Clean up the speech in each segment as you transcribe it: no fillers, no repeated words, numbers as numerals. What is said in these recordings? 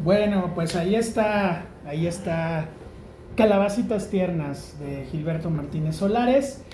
Bueno, pues ahí está Calabacitas Tiernas de Gilberto Martínez Solares.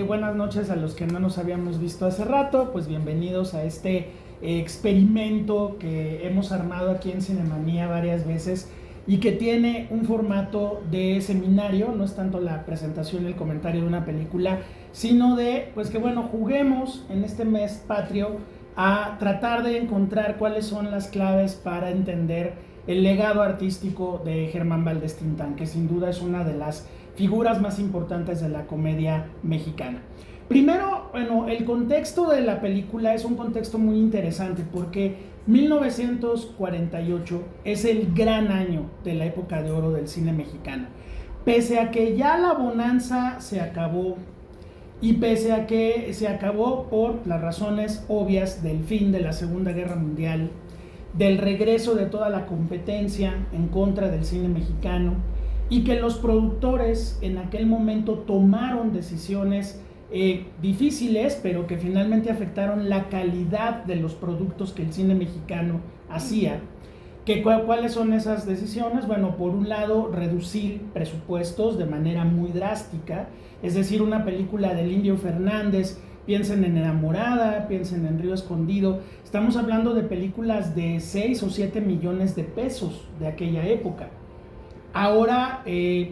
Buenas noches a los que no nos habíamos visto hace rato, pues bienvenidos a este experimento que hemos armado aquí en Cinemanía varias veces y que tiene un formato de seminario, no es tanto la presentación y el comentario de una película, sino de, pues que bueno, juguemos en este mes patrio a tratar de encontrar cuáles son las claves para entender el legado artístico de Germán Valdés Tintán, que sin duda es una de las figuras más importantes de la comedia mexicana. Primero, bueno, el contexto de la película es un contexto muy interesante porque 1948 es el gran año de la época de oro del cine mexicano. Pese a que ya la bonanza se acabó y pese a que se acabó por las razones obvias del fin de la Segunda Guerra Mundial, del regreso de toda la competencia en contra del cine mexicano y que los productores en aquel momento tomaron decisiones difíciles, pero que finalmente afectaron la calidad de los productos que el cine mexicano hacía. ¿Cuáles son esas decisiones? Bueno, por un lado, reducir presupuestos de manera muy drástica, es decir, una película del Indio Fernández, piensen en Enamorada, piensen en Río Escondido, estamos hablando de películas de 6 o 7 millones de pesos de aquella época. Ahora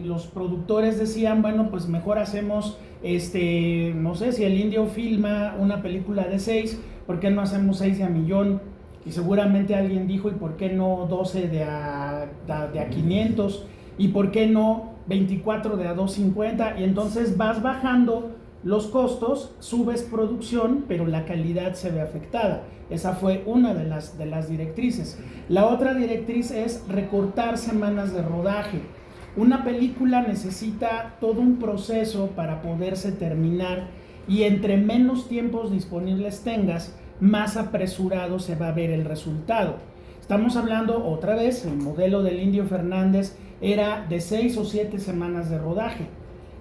los productores decían, bueno, pues mejor hacemos, no sé, si el Indio filma una película de 6, ¿por qué no hacemos 6 de a millón? Y seguramente alguien dijo, ¿y por qué no 12 de a 500? ¿Y por qué no 24 de a 250? Y entonces vas bajando los costos, subes producción, pero la calidad se ve afectada. Esa fue una de las directrices. La otra directriz es recortar semanas de rodaje. Una película necesita todo un proceso para poderse terminar y entre menos tiempos disponibles tengas, más apresurado se va a ver el resultado. Estamos hablando otra vez, el modelo del Indio Fernández era de 6 o 7 semanas de rodaje.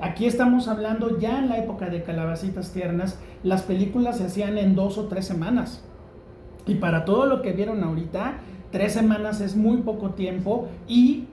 Aquí estamos hablando ya en la época de Calabacitas Tiernas, las películas se hacían en 2 o 3 semanas. Y para todo lo que vieron ahorita, 3 semanas es muy poco tiempo y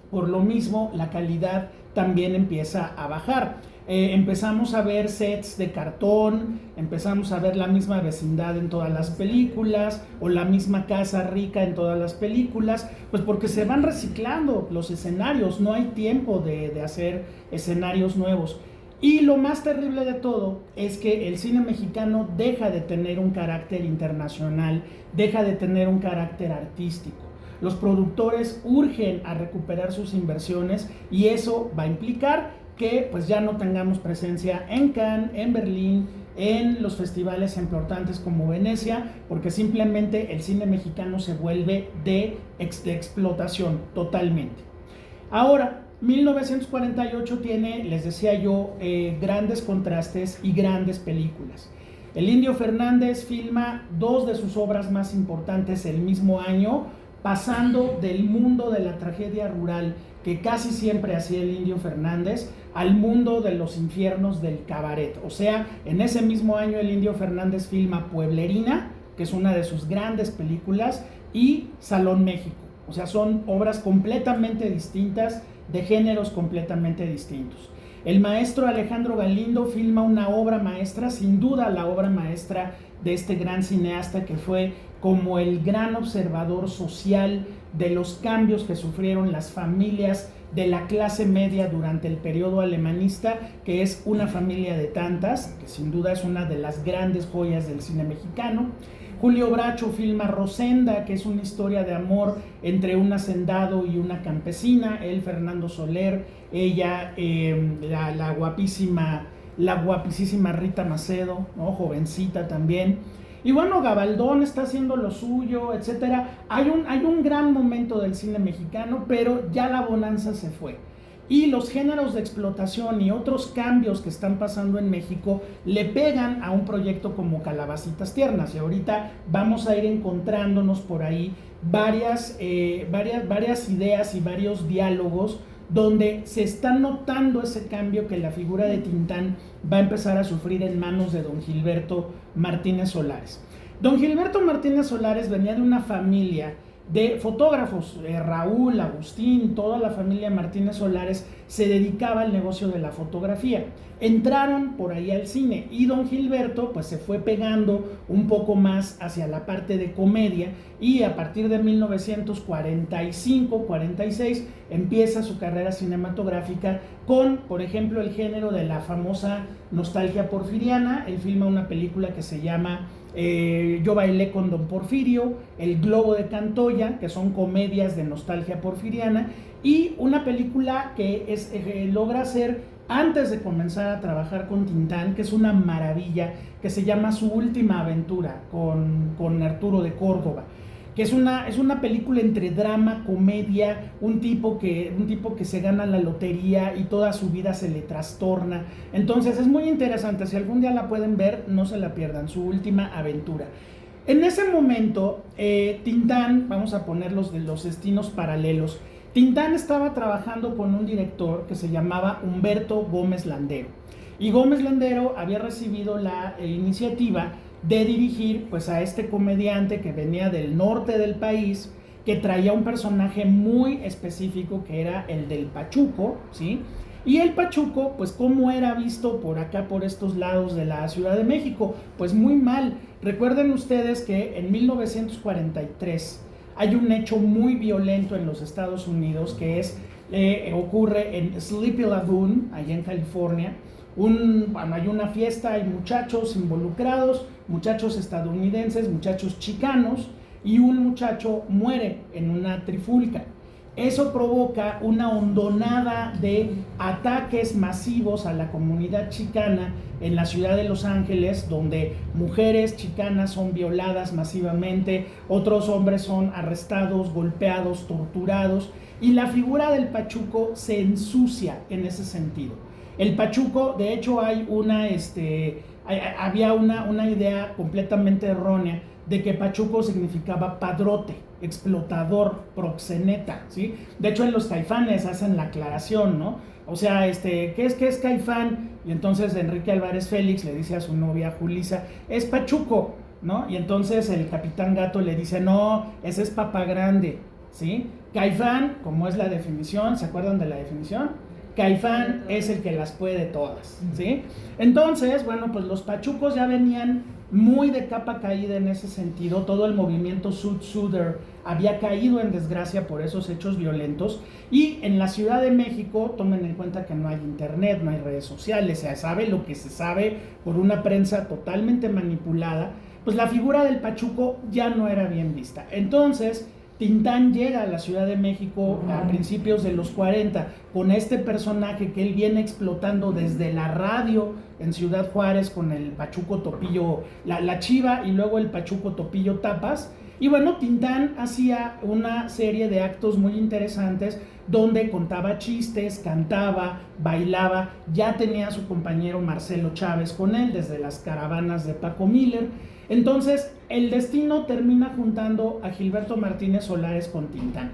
por lo mismo la calidad también empieza a bajar. Empezamos a ver sets de cartón, empezamos a ver la misma vecindad en todas las películas o la misma casa rica en todas las películas, pues porque se van reciclando los escenarios, no hay tiempo de hacer escenarios nuevos. Y lo más terrible de todo es que el cine mexicano deja de tener un carácter internacional, deja de tener un carácter artístico. Los productores urgen a recuperar sus inversiones y eso va a implicar que pues ya no tengamos presencia en Cannes, en Berlín, en los festivales importantes como Venecia, porque simplemente el cine mexicano se vuelve de explotación totalmente. Ahora, 1948 tiene, les decía yo, grandes contrastes y grandes películas. El Indio Fernández filma 2 de sus obras más importantes el mismo año, pasando del mundo de la tragedia rural que casi siempre hacía el Indio Fernández al mundo de los infiernos del cabaret. O sea, en ese mismo año el Indio Fernández filma Pueblerina, que es una de sus grandes películas, y Salón México. O sea, son obras completamente distintas, de géneros completamente distintos. El maestro Alejandro Galindo filma una obra maestra, sin duda la obra maestra de este gran cineasta que fue como el gran observador social de los cambios que sufrieron las familias de la clase media durante el periodo alemanista, que es Una familia de tantas, que sin duda es una de las grandes joyas del cine mexicano. Julio Bracho filma Rosenda, que es una historia de amor entre un hacendado y una campesina, él Fernando Soler, ella la guapísima Rita Macedo, ¿no? Jovencita también. Y bueno, Gabaldón está haciendo lo suyo, etcétera. Hay un gran momento del cine mexicano, pero ya la bonanza se fue. Y los géneros de explotación y otros cambios que están pasando en México le pegan a un proyecto como Calabacitas Tiernas. Y ahorita vamos a ir encontrándonos por ahí varias ideas y varios diálogos donde se está notando ese cambio que la figura de Tintán va a empezar a sufrir en manos de don Gilberto Martínez Solares. Don Gilberto Martínez Solares venía de una familia de fotógrafos, Raúl, Agustín, toda la familia Martínez Solares se dedicaba al negocio de la fotografía. Entraron por ahí al cine y don Gilberto pues se fue pegando un poco más hacia la parte de comedia y a partir de 1945-46 empieza su carrera cinematográfica con, por ejemplo, el género de la famosa nostalgia porfiriana. Él filma una película que se llama Yo bailé con don Porfirio, El globo de Cantoya, que son comedias de nostalgia porfiriana, y una película que logra hacer antes de comenzar a trabajar con Tintán, que es una maravilla, que se llama Su última aventura con Arturo de Córdoba, que es una película entre drama, comedia, un tipo que se gana la lotería y toda su vida se le trastorna. Entonces es muy interesante, si algún día la pueden ver, no se la pierdan, Su última aventura. En ese momento, Tintán, vamos a poner los destinos paralelos, Tintán estaba trabajando con un director que se llamaba Humberto Gómez Landero. Y Gómez Landero había recibido la iniciativa de dirigir pues a este comediante que venía del norte del país, que traía un personaje muy específico que era el del Pachuco, ¿sí? Y el Pachuco, pues ¿cómo era visto por acá, por estos lados de la Ciudad de México? Pues muy mal. Recuerden ustedes que en 1943 hay un hecho muy violento en los Estados Unidos que ocurre en Sleepy Lagoon, allá en California. Hay una fiesta, hay muchachos involucrados, muchachos estadounidenses, muchachos chicanos, y un muchacho muere en una trifulca. Eso provoca una hondonada de ataques masivos a la comunidad chicana en la ciudad de Los Ángeles, donde mujeres chicanas son violadas masivamente, otros hombres son arrestados, golpeados, torturados, y la figura del Pachuco se ensucia en ese sentido. El Pachuco, de hecho, había una idea completamente errónea de que Pachuco significaba padrote, explotador, proxeneta, ¿sí? De hecho, en los Caifanes hacen la aclaración, ¿no? O sea, ¿qué es Caifán? Y entonces Enrique Álvarez Félix le dice a su novia Julisa, es Pachuco, ¿no? Y entonces el Capitán Gato le dice, no, ese es Papa Grande, ¿sí? Caifán, como es la definición, ¿se acuerdan de la definición? Caifán es el que las puede todas, ¿sí? Entonces, bueno, pues los pachucos ya venían muy de capa caída en ese sentido. Todo el movimiento Sud-Suder había caído en desgracia por esos hechos violentos. Y en la Ciudad de México, tomen en cuenta que no hay internet, no hay redes sociales, se sabe lo que se sabe por una prensa totalmente manipulada, pues la figura del pachuco ya no era bien vista. Entonces, Tintán llega a la Ciudad de México a principios de los 40 con este personaje que él viene explotando desde la radio en Ciudad Juárez con el Pachuco Topillo, la Chiva, y luego el Pachuco Topillo Tapas. Y bueno, Tintán hacía una serie de actos muy interesantes donde contaba chistes, cantaba, bailaba. Ya tenía a su compañero Marcelo Chávez con él desde las caravanas de Paco Miller. Entonces, el destino termina juntando a Gilberto Martínez Solares con Tintán.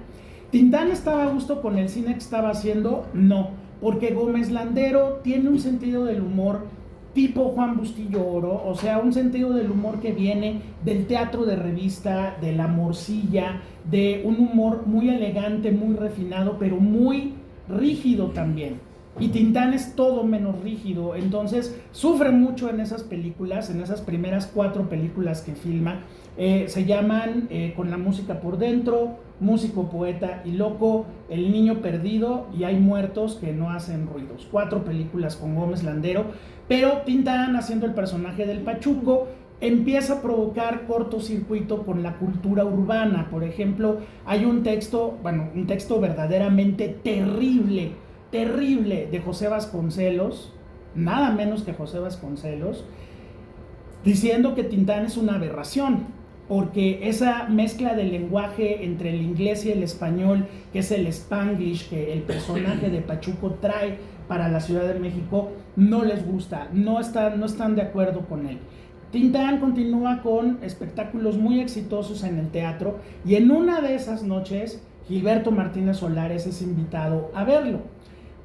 ¿Tintán estaba a gusto con el cine que estaba haciendo? No, porque Gómez Landero tiene un sentido del humor tipo Juan Bustillo Oro, o sea, un sentido del humor que viene del teatro de revista, de la morcilla, de un humor muy elegante, muy refinado, pero muy rígido también. Y Tintán es todo menos rígido, entonces sufre mucho en esas películas, en esas primeras 4 películas que filma. Se llaman Con la música por dentro, Músico, poeta y loco, El niño perdido y Hay muertos que no hacen ruidos. 4 películas con Gómez Landero, pero Tintán, haciendo el personaje del Pachuco, empieza a provocar cortocircuito con la cultura urbana. Por ejemplo, hay un texto verdaderamente terrible de José Vasconcelos, nada menos que José Vasconcelos, diciendo que Tintán es una aberración, porque esa mezcla de lenguaje entre el inglés y el español, que es el Spanglish que el personaje de Pachuco trae para la Ciudad de México, no les gusta, no están de acuerdo con él. Tintán continúa con espectáculos muy exitosos en el teatro, y en una de esas noches Gilberto Martínez Solares es invitado a verlo.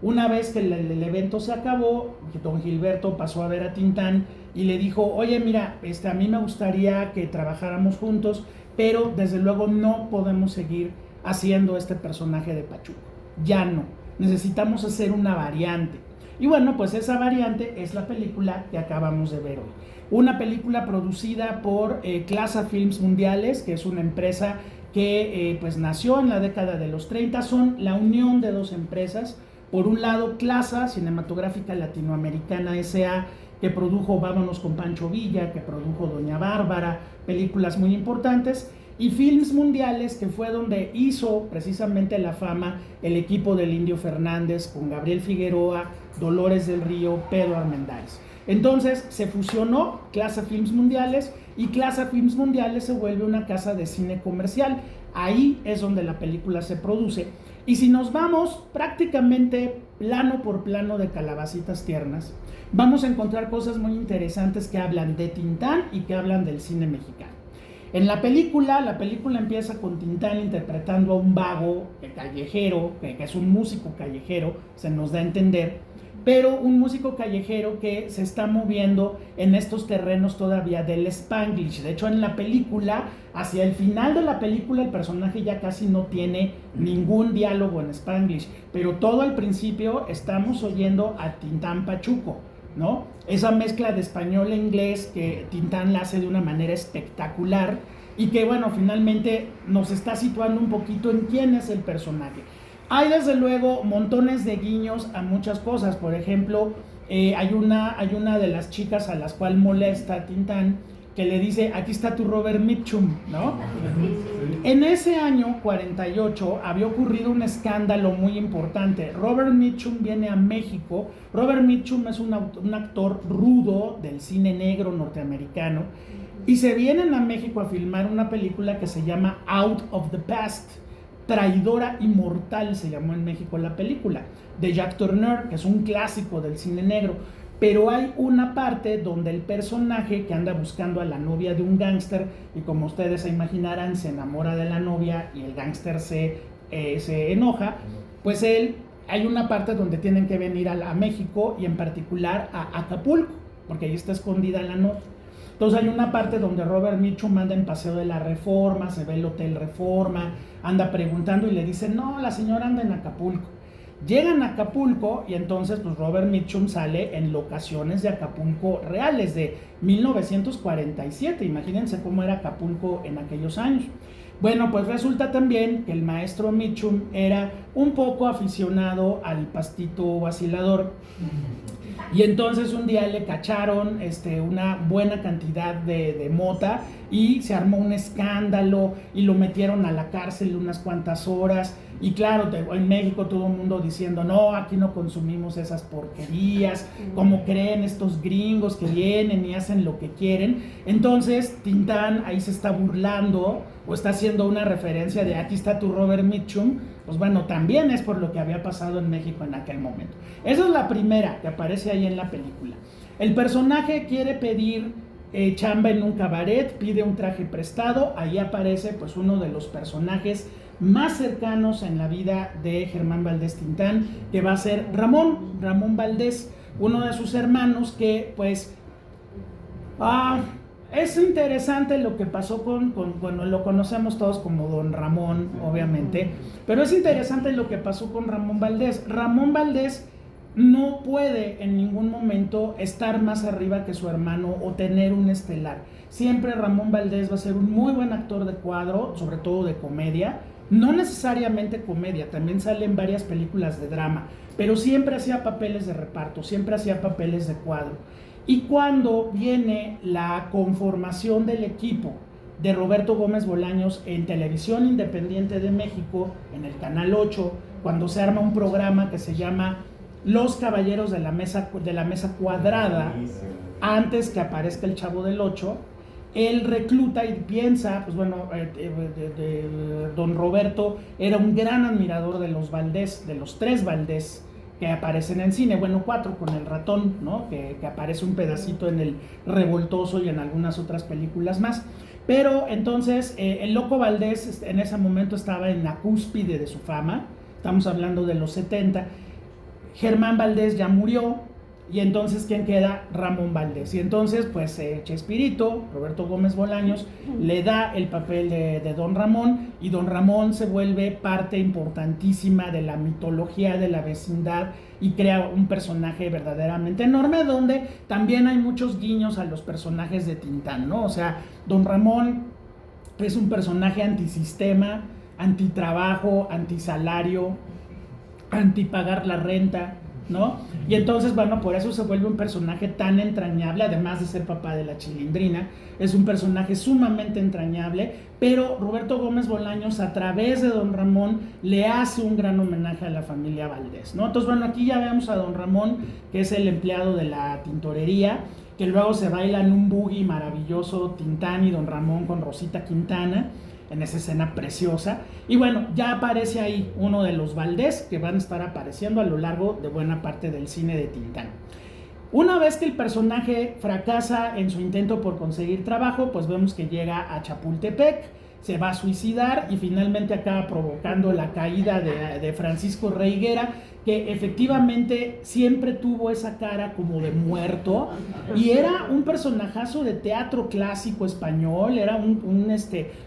Una vez que el evento se acabó, don Gilberto pasó a ver a Tintán y le dijo, oye, mira, a mí me gustaría que trabajáramos juntos, pero desde luego no podemos seguir haciendo este personaje de Pachuco. Ya no. Necesitamos hacer una variante. Y bueno, pues esa variante es la película que acabamos de ver hoy. Una película producida por Clasa Films Mundiales, que es una empresa que pues nació en la década de los 30. Son la unión de dos empresas. Por un lado, Clasa Cinematográfica Latinoamericana S.A., que produjo Vámonos con Pancho Villa, que produjo Doña Bárbara, películas muy importantes, y Films Mundiales, que fue donde hizo precisamente la fama el equipo del Indio Fernández con Gabriel Figueroa, Dolores del Río, Pedro Armendáriz. Entonces se fusionó Clasa Films Mundiales y Clasa Films Mundiales se vuelve una casa de cine comercial. Ahí es donde la película se produce. Y si nos vamos prácticamente plano por plano de Calabacitas Tiernas, vamos a encontrar cosas muy interesantes que hablan de Tintán y que hablan del cine mexicano. En la película empieza con Tintán interpretando a un vago callejero, que es un músico callejero, se nos da a entender, pero un músico callejero que se está moviendo en estos terrenos todavía del Spanglish. De hecho, en la película, hacia el final de la película, el personaje ya casi no tiene ningún diálogo en Spanglish, pero todo al principio estamos oyendo a Tintán Pachuco, ¿no? Esa mezcla de español e inglés que Tintán la hace de una manera espectacular y que, bueno, finalmente nos está situando un poquito en quién es el personaje. Hay desde luego montones de guiños a muchas cosas. Por ejemplo, hay una de las chicas a las cuales molesta Tintán que le dice, aquí está tu Robert Mitchum, ¿no? En ese año 48 había ocurrido un escándalo muy importante. Robert Mitchum viene a México. Robert Mitchum es un actor rudo del cine negro norteamericano y se vienen a México a filmar una película que se llama Out of the Past. Traidora Inmortal se llamó en México la película, de Jack Turner, que es un clásico del cine negro. Pero hay una parte donde el personaje que anda buscando a la novia de un gángster, y como ustedes se imaginarán, se enamora de la novia y el gángster se enoja, pues hay una parte donde tienen que venir a México y en particular a Acapulco, porque ahí está escondida la novia. Entonces hay una parte donde Robert Mitchum anda en Paseo de la Reforma, se ve el Hotel Reforma, anda preguntando y le dicen, no, la señora anda en Acapulco. Llegan a Acapulco y entonces pues Robert Mitchum sale en locaciones de Acapulco reales de 1947, imagínense cómo era Acapulco en aquellos años. Bueno, pues resulta también que el maestro Mitchum era un poco aficionado al pastito vacilador. Y entonces un día le cacharon una buena cantidad de mota y se armó un escándalo y lo metieron a la cárcel unas cuantas horas. Y claro, en México todo el mundo diciendo, no, aquí no consumimos esas porquerías, como creen estos gringos que vienen y hacen lo que quieren. Entonces Tintán ahí se está burlando o está haciendo una referencia de aquí está tu Robert Mitchum. Pues bueno, también es por lo que había pasado en México en aquel momento. Esa es la primera que aparece ahí en la película. El personaje quiere pedir chamba en un cabaret, pide un traje prestado. Ahí aparece pues uno de los personajes más cercanos en la vida de Germán Valdés Tintán, que va a ser Ramón Valdés, uno de sus hermanos que pues es interesante lo que pasó bueno, lo conocemos todos como Don Ramón, obviamente, pero es interesante lo que pasó con Ramón Valdés. Ramón Valdés no puede en ningún momento estar más arriba que su hermano o tener un estelar. Siempre Ramón Valdés va a ser un muy buen actor de cuadro, sobre todo de comedia. No necesariamente comedia, también sale en varias películas de drama, pero siempre hacía papeles de reparto, siempre hacía papeles de cuadro. Y cuando viene la conformación del equipo de Roberto Gómez Bolaños en Televisión Independiente de México, en el Canal 8, cuando se arma un programa que se llama Los Caballeros de la Mesa Cuadrada, antes que aparezca el Chavo del 8, él recluta y piensa, pues bueno, don Roberto era un gran admirador de los Valdés, de los tres Valdés que aparecen en cine, bueno, 4 con el ratón, ¿no? Que aparece un pedacito en el Revoltoso y en algunas otras películas más. Pero entonces el Loco Valdés en ese momento estaba en la cúspide de su fama, estamos hablando de los 70. Germán Valdés ya murió, y entonces ¿quién queda? Ramón Valdés. Y entonces pues Chespirito, Roberto Gómez Bolaños, le da el papel de Don Ramón, y Don Ramón se vuelve parte importantísima de la mitología de la vecindad y crea un personaje verdaderamente enorme, donde también hay muchos guiños a los personajes de Tintán, ¿no? O sea, Don Ramón es un personaje antisistema, antitrabajo, antisalario, antipagar la renta, ¿no? Y entonces, bueno, por eso se vuelve un personaje tan entrañable, además de ser papá de la Chilindrina, es un personaje sumamente entrañable, pero Roberto Gómez Bolaños, a través de Don Ramón, le hace un gran homenaje a la familia Valdés, ¿no? Entonces, bueno, aquí ya vemos a Don Ramón, que es el empleado de la tintorería, que luego se baila en un boogie maravilloso, Tintán y Don Ramón con Rosita Quintana, en esa escena preciosa. Y bueno, ya aparece ahí uno de los Valdés que van a estar apareciendo a lo largo de buena parte del cine de Tintán. Una vez que el personaje fracasa en su intento por conseguir trabajo, pues vemos que llega a Chapultepec, se va a suicidar y finalmente acaba provocando la caída de Francisco Reiguera, que efectivamente siempre tuvo esa cara como de muerto, y era un personajazo de teatro clásico español, era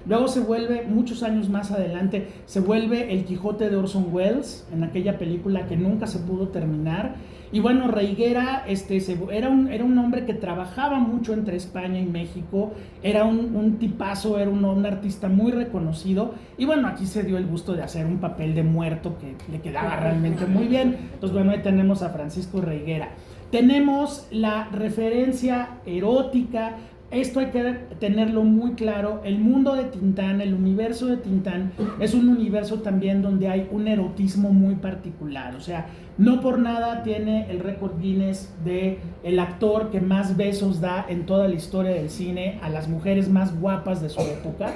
luego se vuelve, muchos años más adelante, se vuelve el Quijote de Orson Welles, en aquella película que nunca se pudo terminar. Y bueno, Reiguera era un hombre que trabajaba mucho entre España y México, era un tipazo, era un artista muy reconocido, y bueno, aquí se dio el gusto de hacer un papel de muerto que le quedaba realmente muy bien. Entonces, bueno, ahí tenemos a Francisco Reiguera. Tenemos la referencia erótica. Esto hay que tenerlo muy claro. El mundo de Tintán, el universo de Tintán, es un universo también donde hay un erotismo muy particular. O sea, no por nada tiene el récord Guinness de el actor que más besos da en toda la historia del cine a las mujeres más guapas de su época,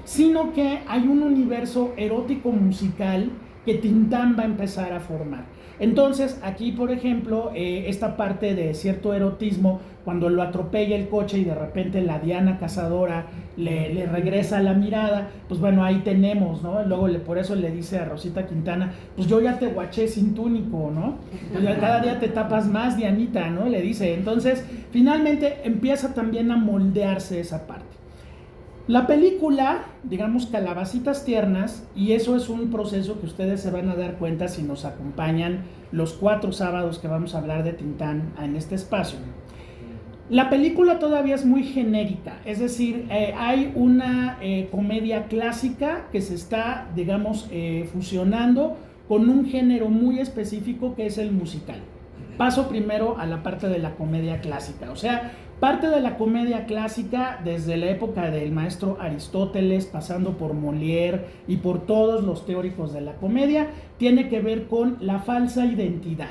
sino que hay un universo erótico musical que Tintán va a empezar a formar. Entonces, aquí, por ejemplo, esta parte de cierto erotismo, cuando lo atropella el coche y de repente la Diana cazadora le regresa la mirada, pues bueno, ahí tenemos, ¿no? Luego por eso le dice a Rosita Quintana, pues yo ya te guaché sin túnico, ¿no? Pues cada día te tapas más, Dianita, ¿no? Le dice. Entonces, finalmente empieza también a moldearse esa parte. La película, digamos, Calabacitas Tiernas, y eso es un proceso que ustedes se van a dar cuenta si nos acompañan los 4 sábados que vamos a hablar de Tintán en este espacio. La película todavía es muy genérica, es decir, hay una comedia clásica que se está, digamos, fusionando con un género muy específico que es el musical. Paso primero a la parte de la comedia clásica, o sea, parte de la comedia clásica, desde la época del maestro Aristóteles, pasando por Molière y por todos los teóricos de la comedia, tiene que ver con la falsa identidad,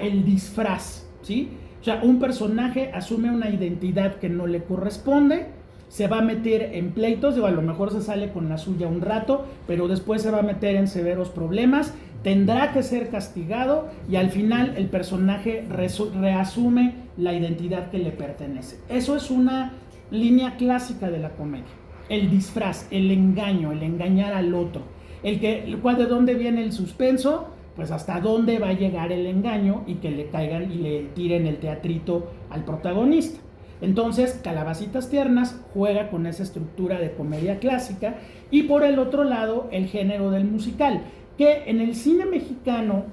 el disfraz, ¿sí? O sea, un personaje asume una identidad que no le corresponde, se va a meter en pleitos, a lo mejor se sale con la suya un rato, pero después se va a meter en severos problemas, tendrá que ser castigado y al final el personaje reasume la identidad que le pertenece. Eso es una línea clásica de la comedia. El disfraz, el engaño, el engañar al otro. ¿De dónde viene el suspenso? Pues hasta dónde va a llegar el engaño y que le caigan y le tiren el teatrito al protagonista. Entonces, Calabacitas Tiernas juega con esa estructura de comedia clásica, y por el otro lado, el género del musical, que en el cine mexicano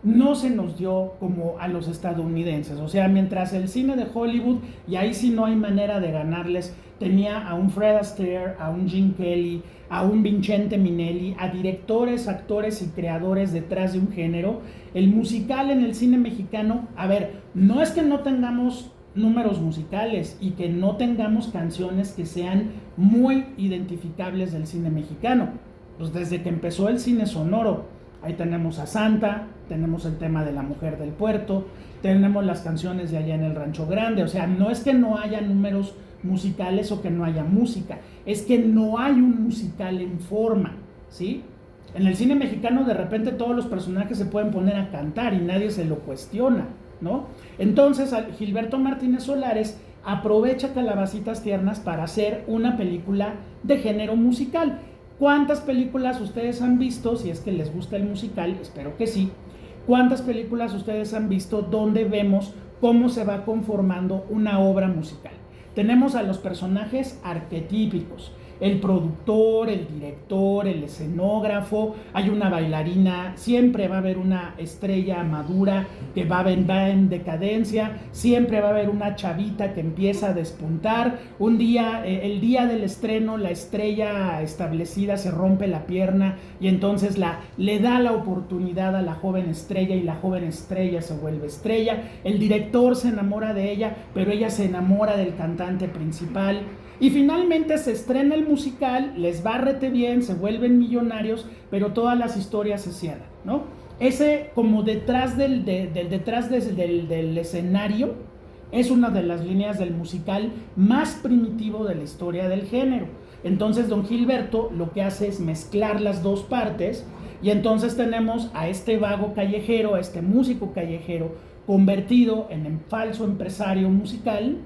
no se nos dio como a los estadounidenses. O sea, mientras el cine de Hollywood, y ahí sí no hay manera de ganarles, tenía a un Fred Astaire, a un Gene Kelly, a un Vincente Minnelli, a directores, actores y creadores detrás de un género, el musical en el cine mexicano, a ver, no es que no tengamos números musicales y que no tengamos canciones que sean muy identificables del cine mexicano. Pues desde que empezó el cine sonoro, ahí tenemos a Santa, tenemos el tema de La Mujer del Puerto, tenemos las canciones de Allá en el Rancho Grande. O sea, no es que no haya números musicales o que no haya música, es que no hay un musical en forma, ¿sí? En el cine mexicano de repente todos los personajes se pueden poner a cantar y nadie se lo cuestiona, ¿no? Entonces Gilberto Martínez Solares aprovecha Calabacitas Tiernas para hacer una película de género musical. ¿Cuántas películas ustedes han visto, si es que les gusta el musical? Espero que sí, ¿Cuántas películas ustedes han visto donde vemos cómo se va conformando una obra musical? Tenemos a los personajes arquetípicos, el productor, el director, el escenógrafo, hay una bailarina, siempre va a haber una estrella madura que va en decadencia, siempre va a haber una chavita que empieza a despuntar, un día, el día del estreno, la estrella establecida se rompe la pierna y entonces le da la oportunidad a la joven estrella y la joven estrella se vuelve estrella, el director se enamora de ella, pero ella se enamora del cantante principal. Y finalmente se estrena el musical, les va rete bien, se vuelven millonarios, pero todas las historias se cierran, ¿no? Ese como detrás del escenario es una de las líneas del musical más primitivo de la historia del género. Entonces don Gilberto lo que hace es mezclar las dos partes y entonces tenemos a este vago callejero, a este músico callejero convertido en falso empresario musical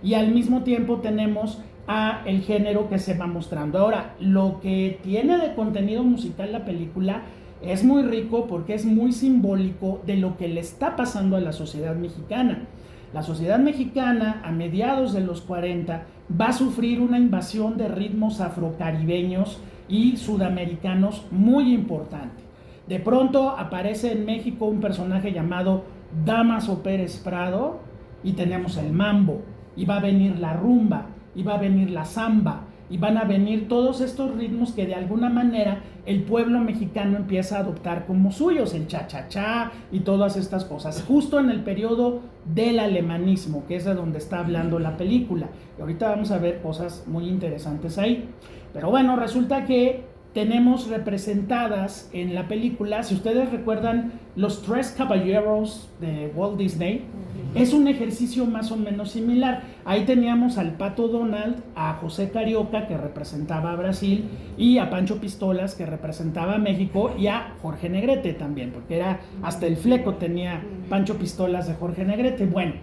y al mismo tiempo tenemos a el género que se va mostrando. Ahora, lo que tiene de contenido musical la película es muy rico porque es muy simbólico de lo que le está pasando a la sociedad mexicana. La sociedad mexicana a mediados de los 40 va a sufrir una invasión de ritmos afrocaribeños y sudamericanos muy importante. De pronto aparece en México un personaje llamado Damaso Pérez Prado y tenemos el mambo, y va a venir la rumba, y va a venir la samba, y van a venir todos estos ritmos que de alguna manera el pueblo mexicano empieza a adoptar como suyos, el cha-cha-cha y todas estas cosas, justo en el periodo del alemanismo, que es de donde está hablando la película. Y ahorita vamos a ver cosas muy interesantes ahí. Pero bueno, resulta que tenemos representadas en la película, si ustedes recuerdan, Los Tres Caballeros de Walt Disney, es un ejercicio más o menos similar. Ahí teníamos al Pato Donald, a José Carioca, que representaba a Brasil, y a Pancho Pistolas, que representaba a México, y a Jorge Negrete también, porque era hasta el fleco tenía Pancho Pistolas de Jorge Negrete. Bueno,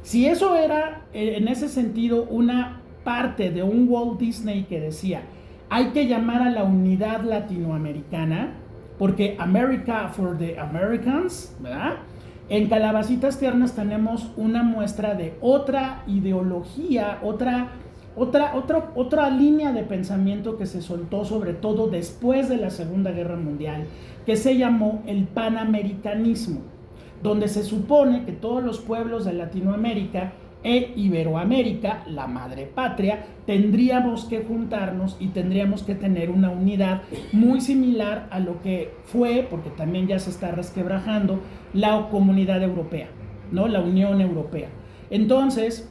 si eso era en ese sentido una parte de un Walt Disney que decía hay que llamar a la unidad latinoamericana, porque America for the Americans, ¿verdad? En Calabacitas Tiernas tenemos una muestra de otra ideología, otra línea de pensamiento que se soltó sobre todo después de la Segunda Guerra Mundial, que se llamó el panamericanismo, donde se supone que todos los pueblos de Latinoamérica e Iberoamérica, la madre patria, tendríamos que juntarnos y tendríamos que tener una unidad muy similar a lo que fue, porque también ya se está resquebrajando, la Comunidad Europea, ¿no? La Unión Europea. Entonces,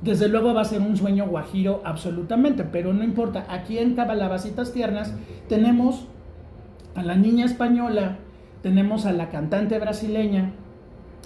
desde luego va a ser un sueño guajiro absolutamente, pero no importa. Aquí en Calabacitas Tiernas tenemos a la niña española, tenemos a la cantante brasileña,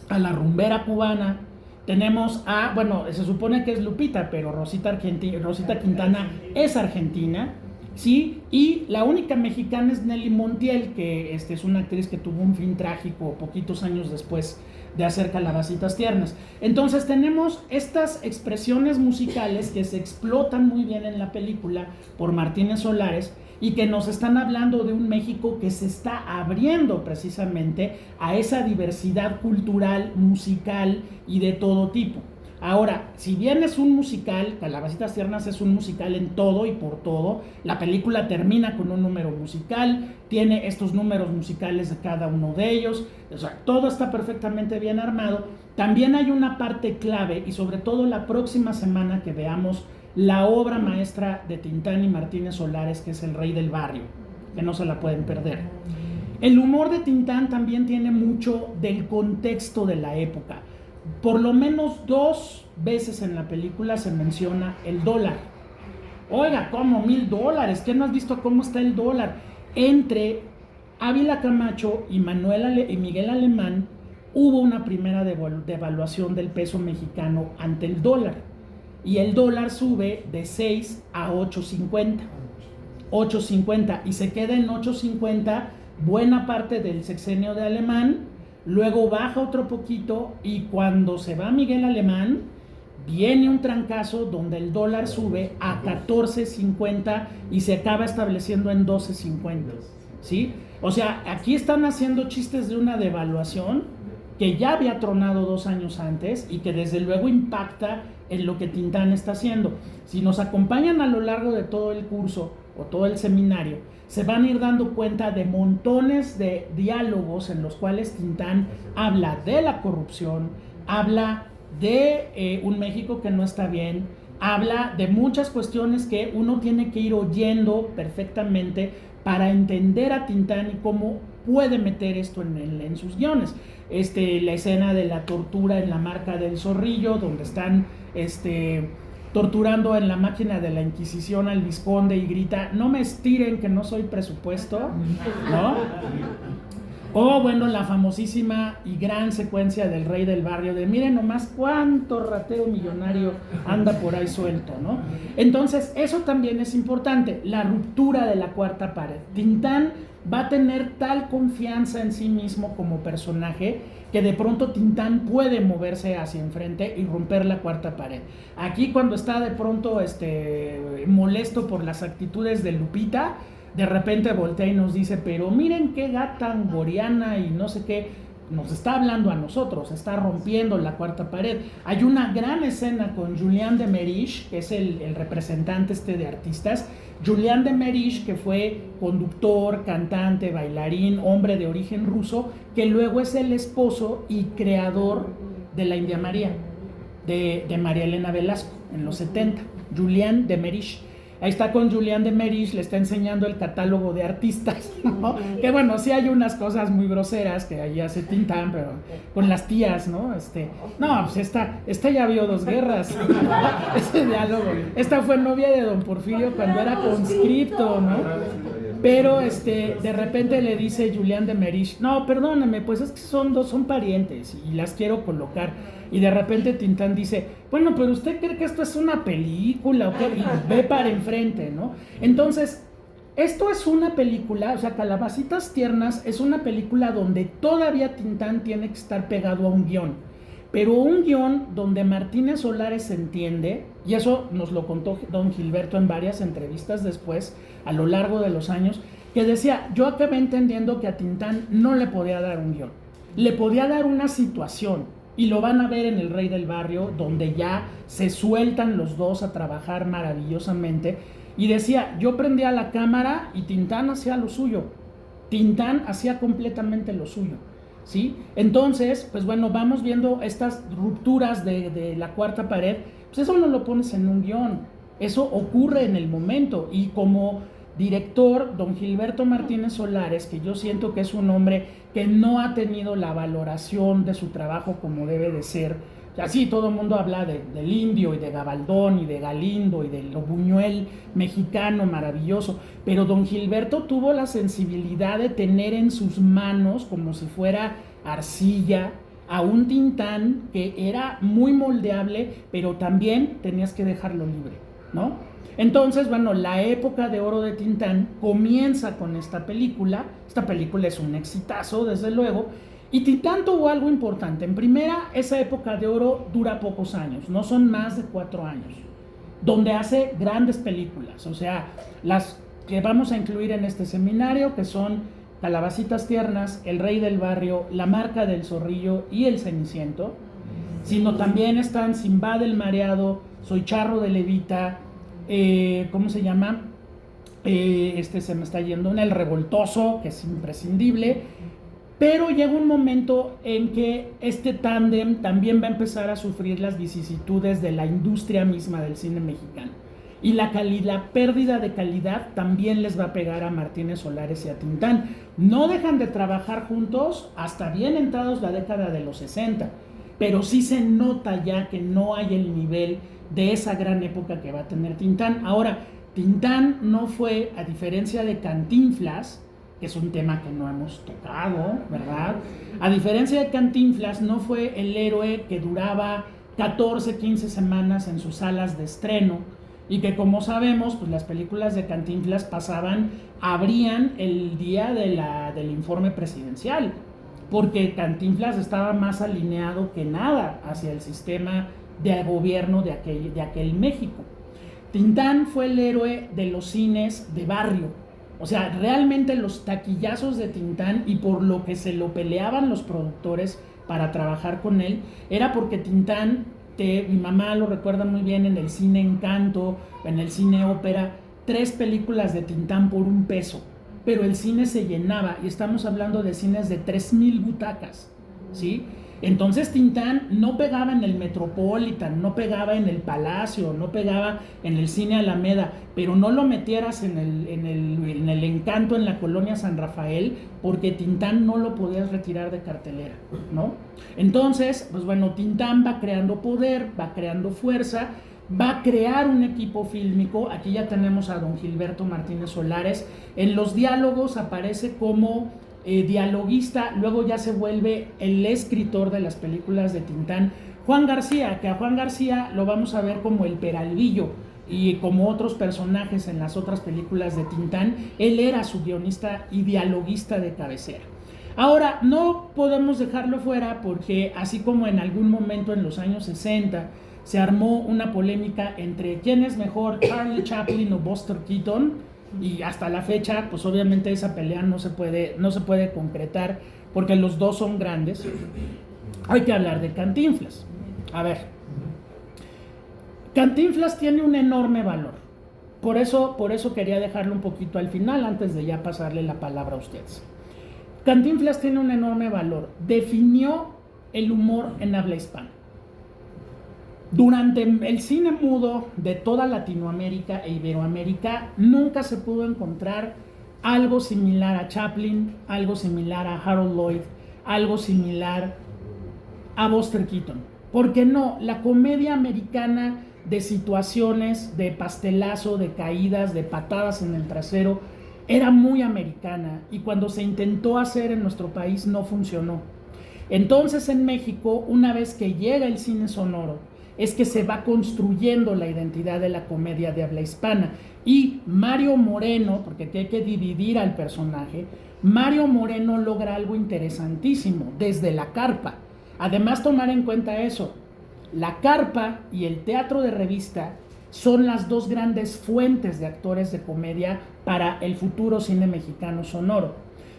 a la rumbera cubana, tenemos a, bueno, se supone que es Lupita, pero Rosita Quintana es argentina, ¿sí? Y la única mexicana es Nelly Montiel, que es una actriz que tuvo un fin trágico poquitos años después de hacer Calabacitas Tiernas. Entonces tenemos estas expresiones musicales que se explotan muy bien en la película por Martínez Solares y que nos están hablando de un México que se está abriendo precisamente a esa diversidad cultural, musical y de todo tipo. Ahora, si bien es un musical, Calabacitas Tiernas es un musical en todo y por todo, la película termina con un número musical, tiene estos números musicales de cada uno de ellos, o sea, todo está perfectamente bien armado. También hay una parte clave y sobre todo la próxima semana que veamos la obra maestra de Tintán y Martínez Solares, que es El Rey del Barrio, que no se la pueden perder. El humor de Tintán también tiene mucho del contexto de la época. Por lo menos 2 veces en la película se menciona el dólar. Oiga, ¿cómo $1,000? ¿Qué no has visto cómo está el dólar? Entre Ávila Camacho y Miguel Alemán hubo una primera devaluación del peso mexicano ante el dólar. Y el dólar sube de 6 a 8.50 y se queda en 8.50 buena parte del sexenio de Alemán, luego baja otro poquito y cuando se va Miguel Alemán viene un trancazo donde el dólar sube a 14.50 y se acaba estableciendo en 12.50. ¿sí? O sea, aquí están haciendo chistes de una devaluación que ya había tronado 2 años antes y que desde luego impacta en lo que Tintán está haciendo. Si nos acompañan a lo largo de todo el curso o todo el seminario, se van a ir dando cuenta de montones de diálogos en los cuales Tintán habla de la corrupción, habla de un México que no está bien, habla de muchas cuestiones que uno tiene que ir oyendo perfectamente para entender a Tintán y cómo puede meter esto en sus guiones. La escena de la tortura en la marca del Zorrillo, donde están torturando en la máquina de la Inquisición al vizconde y grita: no me estiren que no soy presupuesto, ¿no? O bueno, la famosísima y gran secuencia del Rey del Barrio, de miren nomás cuánto ratero millonario anda por ahí suelto, ¿no? Entonces, eso también es importante, la ruptura de la cuarta pared. Tintán va a tener tal confianza en sí mismo como personaje que de pronto Tintán puede moverse hacia enfrente y romper la cuarta pared. Aquí, cuando está de pronto molesto por las actitudes de Lupita, de repente voltea y nos dice: pero miren qué gata angoriana y no sé qué. Nos está hablando a nosotros, está rompiendo la cuarta pared. Hay una gran escena con Julien de Meriche, que es el representante de artistas. Julien de Meriche, que fue conductor, cantante, bailarín, hombre de origen ruso, que luego es el esposo y creador de la India María, de María Elena Velasco, en los 70. Julien de Meriche. Ahí está con Julien de Meriche, le está enseñando el catálogo de artistas, ¿no? Que bueno, sí hay unas cosas muy groseras que ahí hace Tintán, pero con las tías, ¿no? No, pues esta ya vio 2 guerras, ese diálogo. Esta fue novia de don Porfirio cuando era conscripto, ¿no? Pero de repente le dice Julien de Meriche: no, perdóname, pues es que son parientes y las quiero colocar. Y de repente Tintán dice: bueno, pero ¿usted cree que esto es una película o qué? Y ve para enfrente, ¿no? Entonces, esto es una película, o sea, Calabacitas Tiernas es una película donde todavía Tintán tiene que estar pegado a un guión. Pero un guión donde Martínez Solares se entiende, y eso nos lo contó don Gilberto en varias entrevistas después, a lo largo de los años, que decía: yo acabé entendiendo que a Tintán no le podía dar un guión, le podía dar una situación. Y lo van a ver en El Rey del Barrio, donde ya se sueltan los dos a trabajar maravillosamente. Y decía: yo prendía la cámara y Tintán hacía lo suyo. Tintán hacía completamente lo suyo, ¿sí? Entonces, pues bueno, vamos viendo estas rupturas de la cuarta pared. Pues eso no lo pones en un guión, eso ocurre en el momento. Y como director, don Gilberto Martínez Solares, que yo siento que es un hombre que no ha tenido la valoración de su trabajo como debe de ser. Así todo el mundo habla del Indio y de Gabaldón y de Galindo y de lo Buñuel mexicano maravilloso, pero don Gilberto tuvo la sensibilidad de tener en sus manos, como si fuera arcilla, a un Tintán que era muy moldeable, pero también tenías que dejarlo libre, ¿no? Entonces, bueno, la época de oro de Tintán comienza con esta película. Esta película es un exitazo, desde luego. Y Tintán tuvo algo importante. En primera, esa época de oro dura pocos años, no son más de 4 años, donde hace grandes películas. O sea, las que vamos a incluir en este seminario, que son Calabacitas Tiernas, El Rey del Barrio, La Marca del Zorrillo y El Ceniciento. Sino también están Simbad el Mareado, Soy Charro de Levita, ¿cómo se llama? Se me está yendo en El Revoltoso, que es imprescindible. Pero llega un momento en que este tándem también va a empezar a sufrir las vicisitudes de la industria misma del cine mexicano. Y la pérdida de calidad también les va a pegar a Martínez Solares y a Tintán. No dejan de trabajar juntos hasta bien entrados la década de los 60, pero sí se nota ya que no hay el nivel de esa gran época que va a tener Tintán. Ahora, Tintán no fue, a diferencia de Cantinflas, que es un tema que no hemos tocado, ¿verdad? A diferencia de Cantinflas, no fue el héroe que duraba 14, 15 semanas en sus salas de estreno, y que, como sabemos, pues las películas de Cantinflas abrían el día del informe presidencial, porque Cantinflas estaba más alineado que nada hacia el sistema de gobierno de aquel México. Tintán fue el héroe de los cines de barrio, O sea, realmente los taquillazos de Tintán y por lo que se lo peleaban los productores para trabajar con él, era porque Tintán, mi mamá lo recuerda muy bien en el cine Encanto, en el cine Ópera, 3 películas de Tintán por $1, pero el cine se llenaba, y estamos hablando de cines de 3,000 butacas, ¿sí? Entonces Tintán no pegaba en el Metropolitan, no pegaba en el Palacio, no pegaba en el Cine Alameda, pero no lo metieras en el Encanto en la colonia San Rafael, porque Tintán no lo podías retirar de cartelera, ¿no? Entonces, pues bueno, Tintán va creando poder, va creando fuerza, va a crear un equipo fílmico. Aquí ya tenemos a don Gilberto Martínez Solares. En los diálogos aparece como dialoguista, luego ya se vuelve el escritor de las películas de Tintán. Juan García, que a Juan García lo vamos a ver como el Peralvillo y como otros personajes en las otras películas de Tintán, él era su guionista y dialoguista de cabecera. Ahora, no podemos dejarlo fuera porque así como en algún momento en los años 60 se armó una polémica entre quién es mejor, Charlie Chaplin o Buster Keaton, y hasta la fecha, pues obviamente esa pelea no se puede concretar porque los dos son grandes. Hay que hablar de Cantinflas. A ver, Cantinflas tiene un enorme valor. Por eso quería dejarlo un poquito al final antes de ya pasarle la palabra a ustedes. Cantinflas tiene un enorme valor. Definió el humor en habla hispana. Durante el cine mudo de toda Latinoamérica e Iberoamérica nunca se pudo encontrar algo similar a Chaplin, algo similar a Harold Lloyd, algo similar a Buster Keaton. ¿Por qué no? La comedia americana de situaciones, de pastelazo, de caídas, de patadas en el trasero, era muy americana, y cuando se intentó hacer en nuestro país no funcionó. Entonces en México, una vez que llega el cine sonoro, es que se va construyendo la identidad de la comedia de habla hispana. Y Mario Moreno, porque hay que dividir al personaje, Mario Moreno logra algo interesantísimo desde la carpa. Además, tomar en cuenta eso, la carpa y el teatro de revista son las dos grandes fuentes de actores de comedia para el futuro cine mexicano sonoro.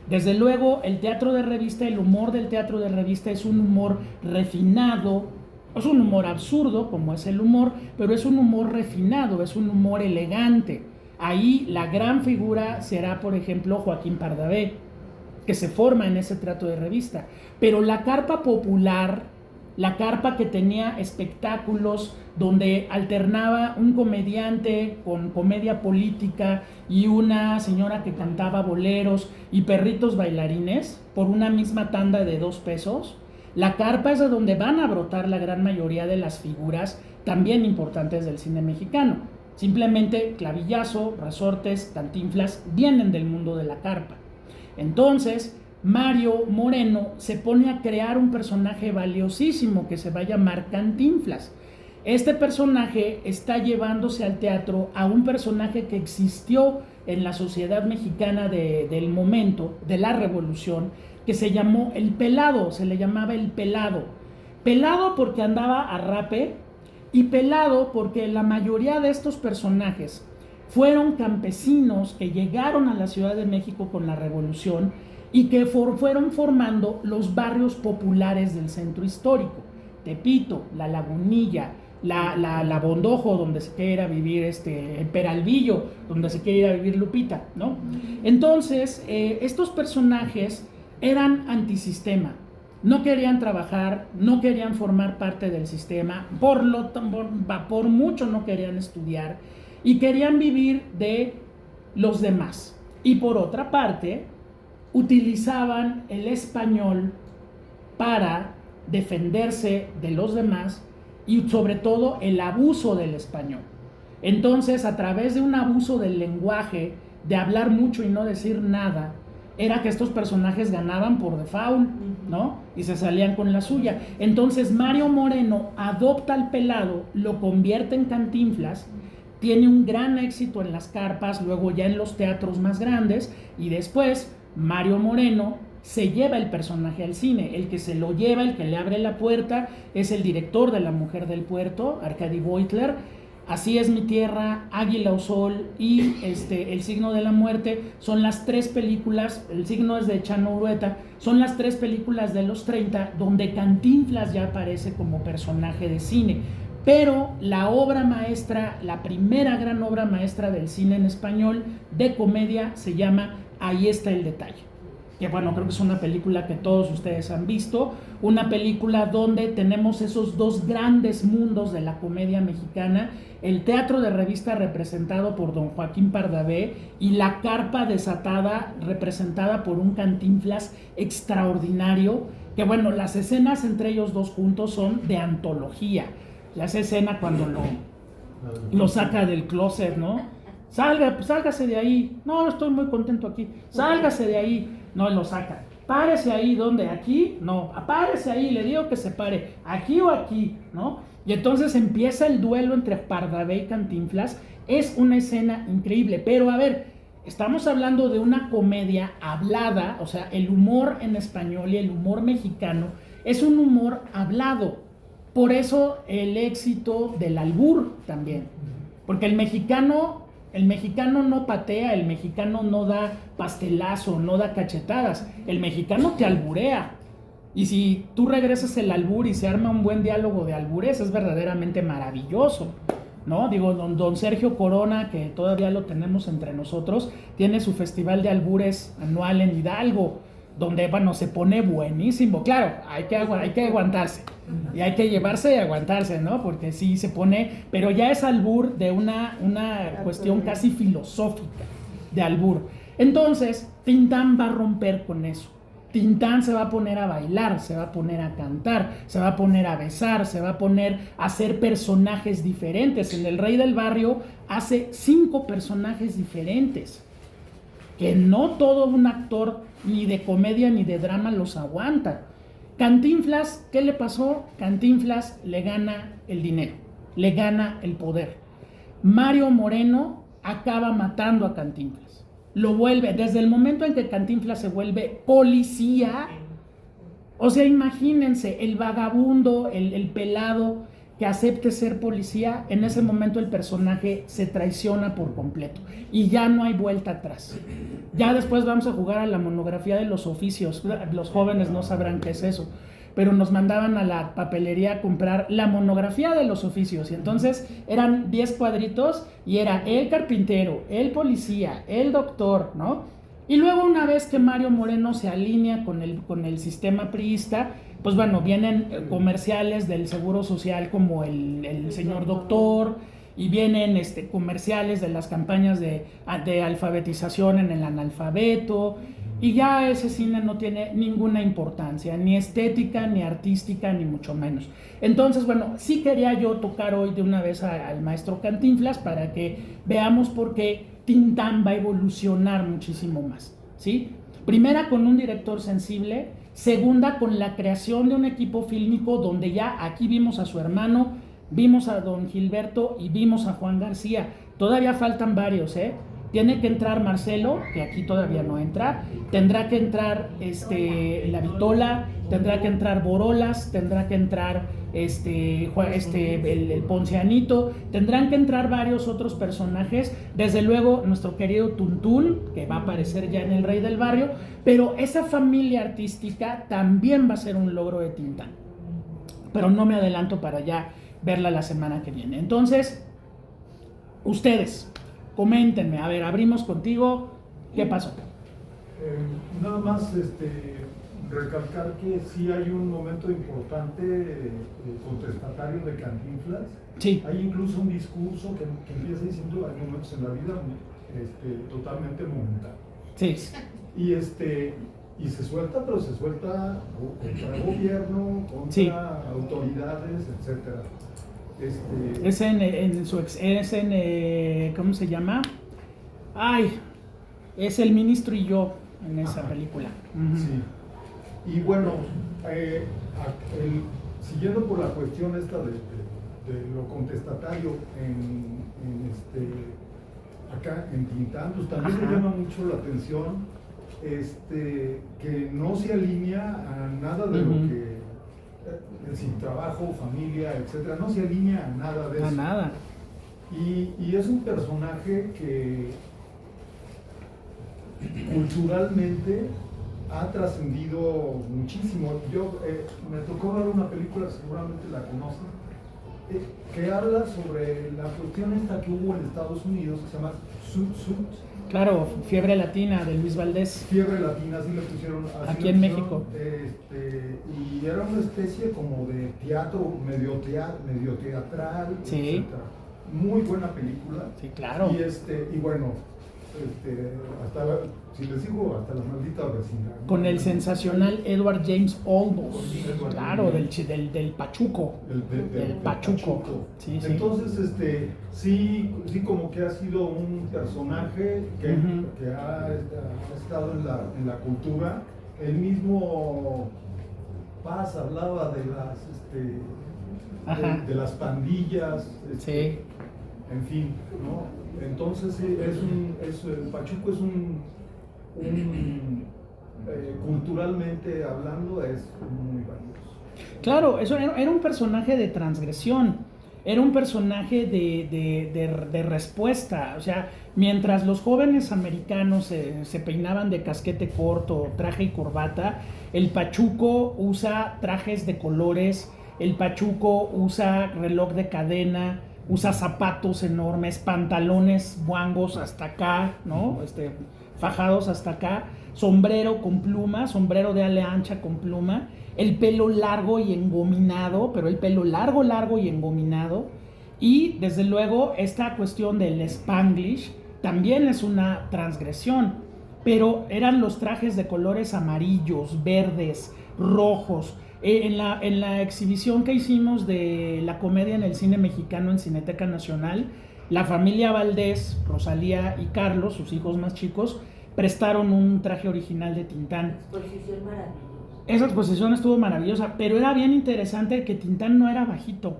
Desde luego, el teatro de revista, el humor del teatro de revista es un humor refinado, es un humor absurdo, como es el humor, pero es un humor refinado, es un humor elegante. Ahí la gran figura será, por ejemplo, Joaquín Pardavé, que se forma en ese teatro de revista. Pero la carpa popular, la carpa que tenía espectáculos donde alternaba un comediante con comedia política y una señora que cantaba boleros y perritos bailarines por una misma tanda de $2, la carpa es de donde van a brotar la gran mayoría de las figuras también importantes del cine mexicano. Simplemente Clavillazo, Resortes, Cantinflas vienen del mundo de la carpa. Entonces, Mario Moreno se pone a crear un personaje valiosísimo que se va a llamar Cantinflas. Este personaje está llevándose al teatro a un personaje que existió en la sociedad mexicana del momento, de la revolución, que se llamó el Pelado, se le llamaba el Pelado. Pelado porque andaba a rape, y pelado porque la mayoría de estos personajes fueron campesinos que llegaron a la Ciudad de México con la revolución y que fueron formando los barrios populares del centro histórico. Tepito, La Lagunilla, la Bondojo, donde se quiere ir a vivir Peralvillo, donde se quiere ir a vivir Lupita, ¿no? Entonces, estos personajes eran antisistema, no querían trabajar, no querían formar parte del sistema, por mucho no querían estudiar y querían vivir de los demás. Y por otra parte, utilizaban el español para defenderse de los demás y sobre todo el abuso del español. Entonces, a través de un abuso del lenguaje, de hablar mucho y no decir nada, era que estos personajes ganaban por default, ¿no? Y se salían con la suya. Entonces Mario Moreno adopta al Pelado, lo convierte en Cantinflas, tiene un gran éxito en las carpas, luego ya en los teatros más grandes, y después Mario Moreno se lleva el personaje al cine. El que se lo lleva, el que le abre la puerta, es el director de La Mujer del Puerto, Arcadi Beutler, Así es mi tierra, Águila o Sol y El signo de la muerte son las 3 películas, El signo es de Chano Urueta, son las 3 películas de los 30 donde Cantinflas ya aparece como personaje de cine. Pero la obra maestra, la primera gran obra maestra del cine en español de comedia se llama Ahí está el detalle. Que bueno, creo que es una película que todos ustedes han visto, una película donde tenemos esos 2 grandes mundos de la comedia mexicana, el teatro de revista representado por don Joaquín Pardavé y la carpa desatada representada por un Cantinflas extraordinario, que bueno, las escenas entre ellos 2 juntos son de antología. Ya esa escena cuando lo saca del closet, ¿no? Sálgase de ahí. No, estoy muy contento aquí. Sálgase de ahí. No, lo saca. Párese ahí, ¿dónde? ¿Aquí? No, párese ahí, le digo que se pare. ¿Aquí o aquí? ¿No? Y entonces empieza el duelo entre Pardavé y Cantinflas. Es una escena increíble, pero a ver, estamos hablando de una comedia hablada, o sea, el humor en español y el humor mexicano es un humor hablado. Por eso el éxito del albur también, porque el mexicano no patea, el mexicano no da pastelazo, no da cachetadas, el mexicano te alburea. Y si tú regresas el albur y se arma un buen diálogo de albures, es verdaderamente maravilloso, ¿no? Digo, don Sergio Corona, que todavía lo tenemos entre nosotros, tiene su festival de albures anual en Hidalgo, donde, bueno, se pone buenísimo. Claro, hay que aguantarse. Y hay que llevarse y aguantarse, ¿no? Porque sí se pone, pero ya es albur de una cuestión casi filosófica de albur. Entonces, Tintán va a romper con eso. Tintán se va a poner a bailar, se va a poner a cantar, se va a poner a besar, se va a poner a hacer personajes diferentes. En El Rey del Barrio hace 5 personajes diferentes, que no todo un actor ni de comedia ni de drama los aguanta. Cantinflas, ¿qué le pasó? Cantinflas le gana el dinero, le gana el poder. Mario Moreno acaba matando a Cantinflas. Lo vuelve, desde el momento en que Cantinflas se vuelve policía, o sea, imagínense, el vagabundo, el pelado que acepte ser policía, en ese momento el personaje se traiciona por completo y ya no hay vuelta atrás. Ya después vamos a jugar a la monografía de los oficios. Los jóvenes no sabrán qué es eso, pero nos mandaban a la papelería a comprar la monografía de los oficios, y entonces eran 10 cuadritos y era el carpintero, el policía, el doctor, ¿no? Y luego, una vez que Mario Moreno se alinea con el sistema priista, pues bueno, vienen comerciales del Seguro Social como el señor doctor, y vienen comerciales de las campañas de alfabetización en el analfabeto, y ya ese cine no tiene ninguna importancia, ni estética, ni artística, ni mucho menos. Entonces, bueno, sí quería yo tocar hoy de una vez al maestro Cantinflas para que veamos por qué Tintán va a evolucionar muchísimo más, ¿sí? Primera, con un director sensible. Segunda, con la creación de un equipo fílmico donde ya aquí vimos a su hermano, vimos a don Gilberto y vimos a Juan García. Todavía faltan varios, ¿eh? Tiene que entrar Marcelo, que aquí todavía no entra. Tendrá que entrar La Vitola, tendrá que entrar Borolas, tendrá que entrar el Poncianito, tendrán que entrar varios otros personajes. Desde luego nuestro querido Tuntún, que va a aparecer ya en El Rey del Barrio, pero esa familia artística también va a ser un logro de Tintán. Pero no me adelanto para ya verla la semana que viene. Entonces, ustedes coméntenme, a ver, abrimos contigo, ¿qué pasó? Nada más recalcar que sí hay un momento importante contestatario de Cantinflas. Sí. Hay incluso un discurso que empieza diciendo: hay momentos en la vida totalmente momentáneos. Sí. Y se suelta, pero se suelta contra el gobierno, contra sí. autoridades, etcétera. ¿Cómo se llama? Ay, es El Ministro y Yo en esa película. Uh-huh. Sí. Y bueno, siguiendo por la cuestión esta de lo contestatario acá en Tintán, pues también me llama mucho la atención que no se alinea a nada de lo que sin trabajo, familia, etcétera, no se alinea a nada de eso. A nada. Y es un personaje que culturalmente ha trascendido muchísimo. Yo me tocó ver una película, seguramente la conocen, que habla sobre la cuestión esta que hubo en Estados Unidos, que se llama Suit. Claro, Fiebre Latina de Luis Valdés. Fiebre Latina, así le pusieron. Así aquí le en pusieron, México. Y era una especie como de teatro, medio teatral, sí. etc. Muy buena película. Sí, claro. Y bueno, si les digo, hasta la maldita vecina. Con el sensacional Edward James Olmos. Edward Claro, James. del Pachuco. Del Pachuco. Sí, sí. Entonces, sí como que ha sido un personaje que ha estado en la cultura. El mismo Paz hablaba de las pandillas. Sí. En fin, ¿no? Entonces el Pachuco es culturalmente hablando es muy valioso. Claro, eso era un personaje de transgresión, era un personaje de respuesta. O sea, mientras los jóvenes americanos se peinaban de casquete corto, traje y corbata, el Pachuco usa trajes de colores, el Pachuco usa reloj de cadena, usa zapatos enormes, pantalones guangos hasta acá, ¿no? Fajados hasta acá, sombrero con pluma, sombrero de ala ancha con pluma, el pelo largo y engominado, pero el pelo largo y engominado. Y desde luego esta cuestión del Spanglish también es una transgresión, pero eran los trajes de colores amarillos, verdes, rojos. En la exhibición que hicimos de la comedia en el cine mexicano en Cineteca Nacional, la familia Valdés, Rosalía y Carlos, sus hijos más chicos, prestaron un traje original de Tintán. Exposición maravillosa. Esa exposición estuvo maravillosa, pero era bien interesante que Tintán no era bajito.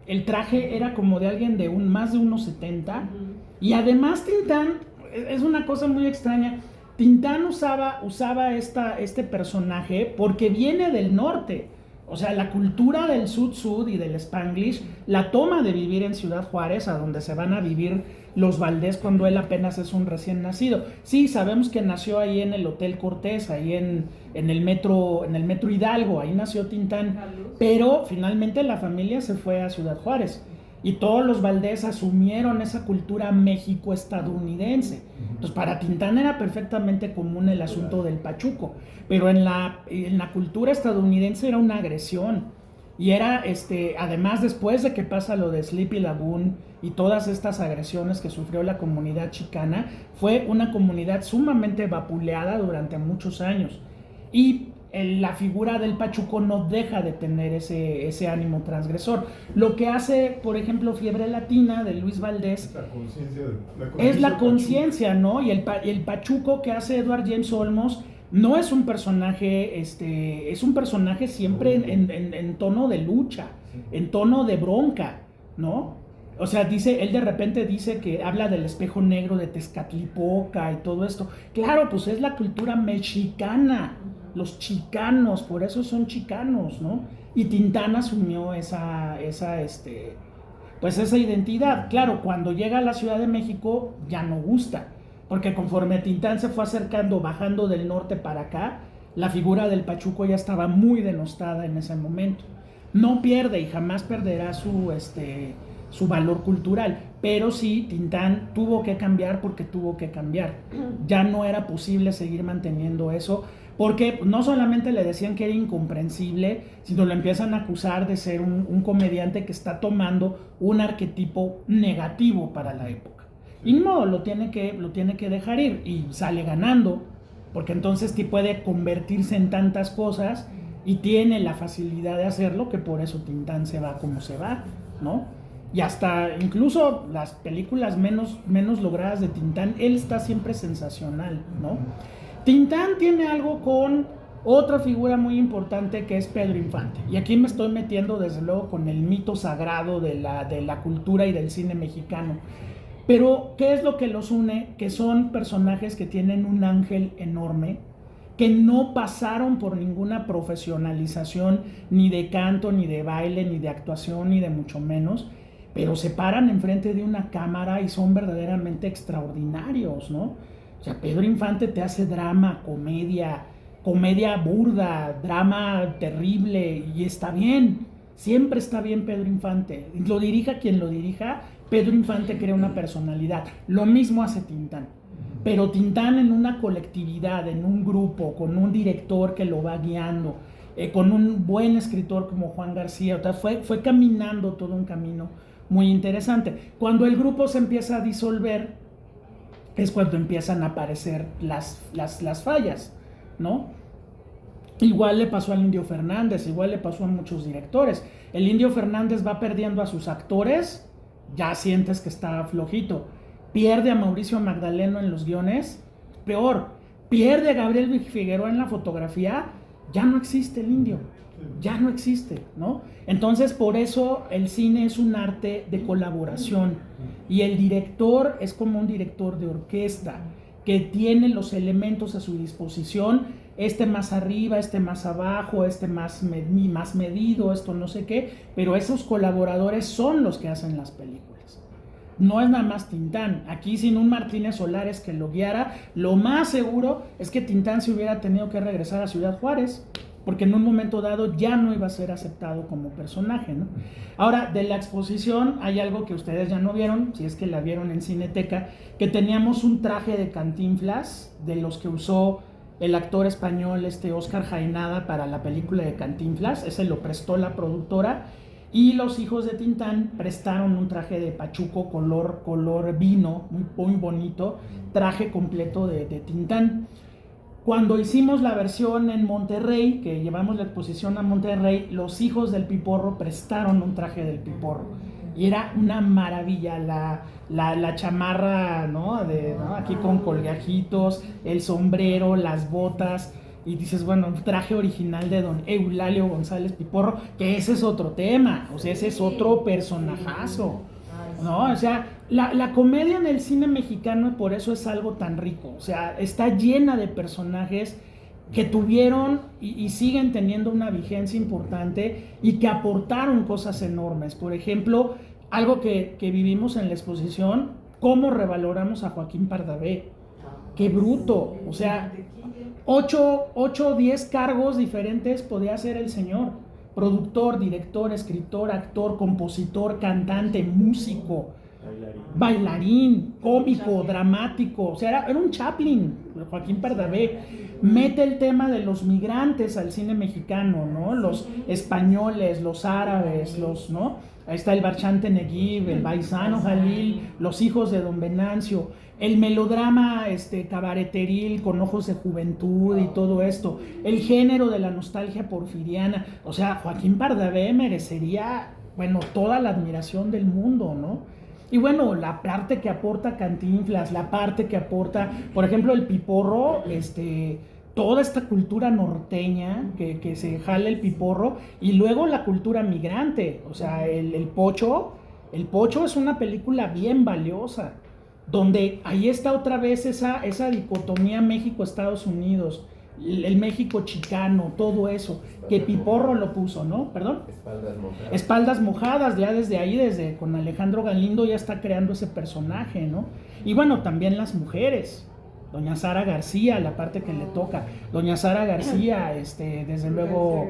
El traje era como de alguien de más de 1.70. Y además Tintán, es una cosa muy extraña, Tintán usaba este personaje porque viene del norte. O sea, la cultura del sud y del Spanglish la toma de vivir en Ciudad Juárez, a donde se van a vivir los Valdés cuando él apenas es un recién nacido. Sí, sabemos que nació ahí en el Hotel Cortés, ahí en el metro Hidalgo, ahí nació Tintán, pero finalmente la familia se fue a Ciudad Juárez. Y todos los Valdés asumieron esa cultura México-estadounidense. Entonces, para Tintán era perfectamente común el asunto del Pachuco, pero en la cultura estadounidense era una agresión. Y era, además, después de que pasa lo de Sleepy Lagoon y todas estas agresiones que sufrió la comunidad chicana, fue una comunidad sumamente vapuleada durante muchos años. Y la figura del Pachuco no deja de tener ese ánimo transgresor. Lo que hace, por ejemplo, Fiebre Latina de Luis Valdés es la conciencia, ¿no? Y el Pachuco que hace Edward James Olmos no es un personaje, es un personaje siempre en tono de lucha, en tono de bronca, ¿no? O sea, él de repente dice que habla del espejo negro de Tezcatlipoca y todo esto. Claro, pues es la cultura mexicana, los chicanos, por eso son chicanos, ¿no? Y Tintán asumió esa identidad. Claro, cuando llega a la Ciudad de México ya no gusta, porque conforme Tintán se fue acercando, bajando del norte para acá, la figura del Pachuco ya estaba muy denostada en ese momento. No pierde y jamás perderá su valor cultural, pero sí, Tintán tuvo que cambiar porque tuvo que cambiar. Ya no era posible seguir manteniendo eso, porque no solamente le decían que era incomprensible, sino lo empiezan a acusar de ser un comediante que está tomando un arquetipo negativo para la época. Y no, lo tiene que dejar ir y sale ganando, porque entonces puede convertirse en tantas cosas y tiene la facilidad de hacerlo, que por eso Tintán se va como se va, ¿no? Y hasta incluso las películas menos logradas de Tintán, él está siempre sensacional, ¿no? Tintán tiene algo con otra figura muy importante que es Pedro Infante. Y aquí me estoy metiendo desde luego con el mito sagrado de la cultura y del cine mexicano. Pero, ¿qué es lo que los une? Que son personajes que tienen un ángel enorme, que no pasaron por ninguna profesionalización, ni de canto, ni de baile, ni de actuación, ni de mucho menos, pero se paran enfrente de una cámara y son verdaderamente extraordinarios, ¿no? O sea, Pedro Infante te hace drama, comedia burda, drama terrible, y está bien, siempre está bien Pedro Infante. Lo dirija quien lo dirija, Pedro Infante crea una personalidad. Lo mismo hace Tintán. Pero Tintán en una colectividad, en un grupo, con un director que lo va guiando, con un buen escritor como Juan García, o sea, fue caminando todo un camino muy interesante. Cuando el grupo se empieza a disolver, es cuando empiezan a aparecer las fallas, ¿no? Igual le pasó al Indio Fernández, igual le pasó a muchos directores. El Indio Fernández va perdiendo a sus actores, ya sientes que está flojito. Pierde a Mauricio Magdaleno en los guiones, peor, pierde a Gabriel Figueroa en la fotografía, ya no existe el Indio, ya no existe, ¿no? Entonces, por eso el cine es un arte de colaboración y el director es como un director de orquesta que tiene los elementos a su disposición, este más arriba, este más abajo, este más medido, esto no sé qué, pero esos colaboradores son los que hacen las películas. No es nada más Tintán. Aquí sin un Martínez Solares que lo guiara, lo más seguro es que Tintán se hubiera tenido que regresar a Ciudad Juárez, porque en un momento dado ya no iba a ser aceptado como personaje, ¿no? Ahora, de la exposición hay algo que ustedes ya no vieron, si es que la vieron en Cineteca, que teníamos un traje de Cantinflas, de los que usó el actor español Óscar Jaenada para la película de Cantinflas, ese lo prestó la productora, y los hijos de Tintán prestaron un traje de pachuco color vino, muy bonito, traje completo de Tintán. Cuando hicimos la versión en Monterrey, que llevamos la exposición a Monterrey, los hijos del Piporro prestaron un traje del Piporro. Y era una maravilla, la chamarra, ¿no? Aquí con colgajitos, el sombrero, las botas. Y dices, bueno, un traje original de don Eulalio González Piporro, que ese es otro tema, o sea, ese es otro personajazo, ¿no? O sea, la comedia en el cine mexicano por eso es algo tan rico, o sea, está llena de personajes que tuvieron y siguen teniendo una vigencia importante y que aportaron cosas enormes. Por ejemplo, algo que vivimos en la exposición, cómo revaloramos a Joaquín Pardavé. ¡Qué bruto! O sea, 8 o 10 cargos diferentes podía hacer el señor. Productor, director, escritor, actor, compositor, cantante, músico, bailarín, cómico, dramático. O sea, era un Chaplin, Joaquín Pardavé. Mete el tema de los migrantes al cine mexicano, ¿no? Los españoles, los árabes, ¿no? Ahí está el Barchante Neguib, el Baisano Jalil, los hijos de Don Venancio, el melodrama cabareteril con ojos de juventud y todo esto, el género de la nostalgia porfiriana. O sea, Joaquín Pardavé merecería, bueno, toda la admiración del mundo, ¿no? Y bueno, la parte que aporta Cantinflas, la parte que aporta, por ejemplo, el Piporro, toda esta cultura norteña que se jala el Piporro, y luego la cultura migrante, o sea, el Pocho es una película bien valiosa, donde ahí está otra vez esa dicotomía México-Estados Unidos, el México chicano, todo eso, que Piporro lo puso, ¿no? ¿Perdón? Espaldas mojadas, ya desde ahí, desde con Alejandro Galindo ya está creando ese personaje, ¿no? Y bueno, también las mujeres, doña Sara García, la parte que le toca, doña Sara García, desde luego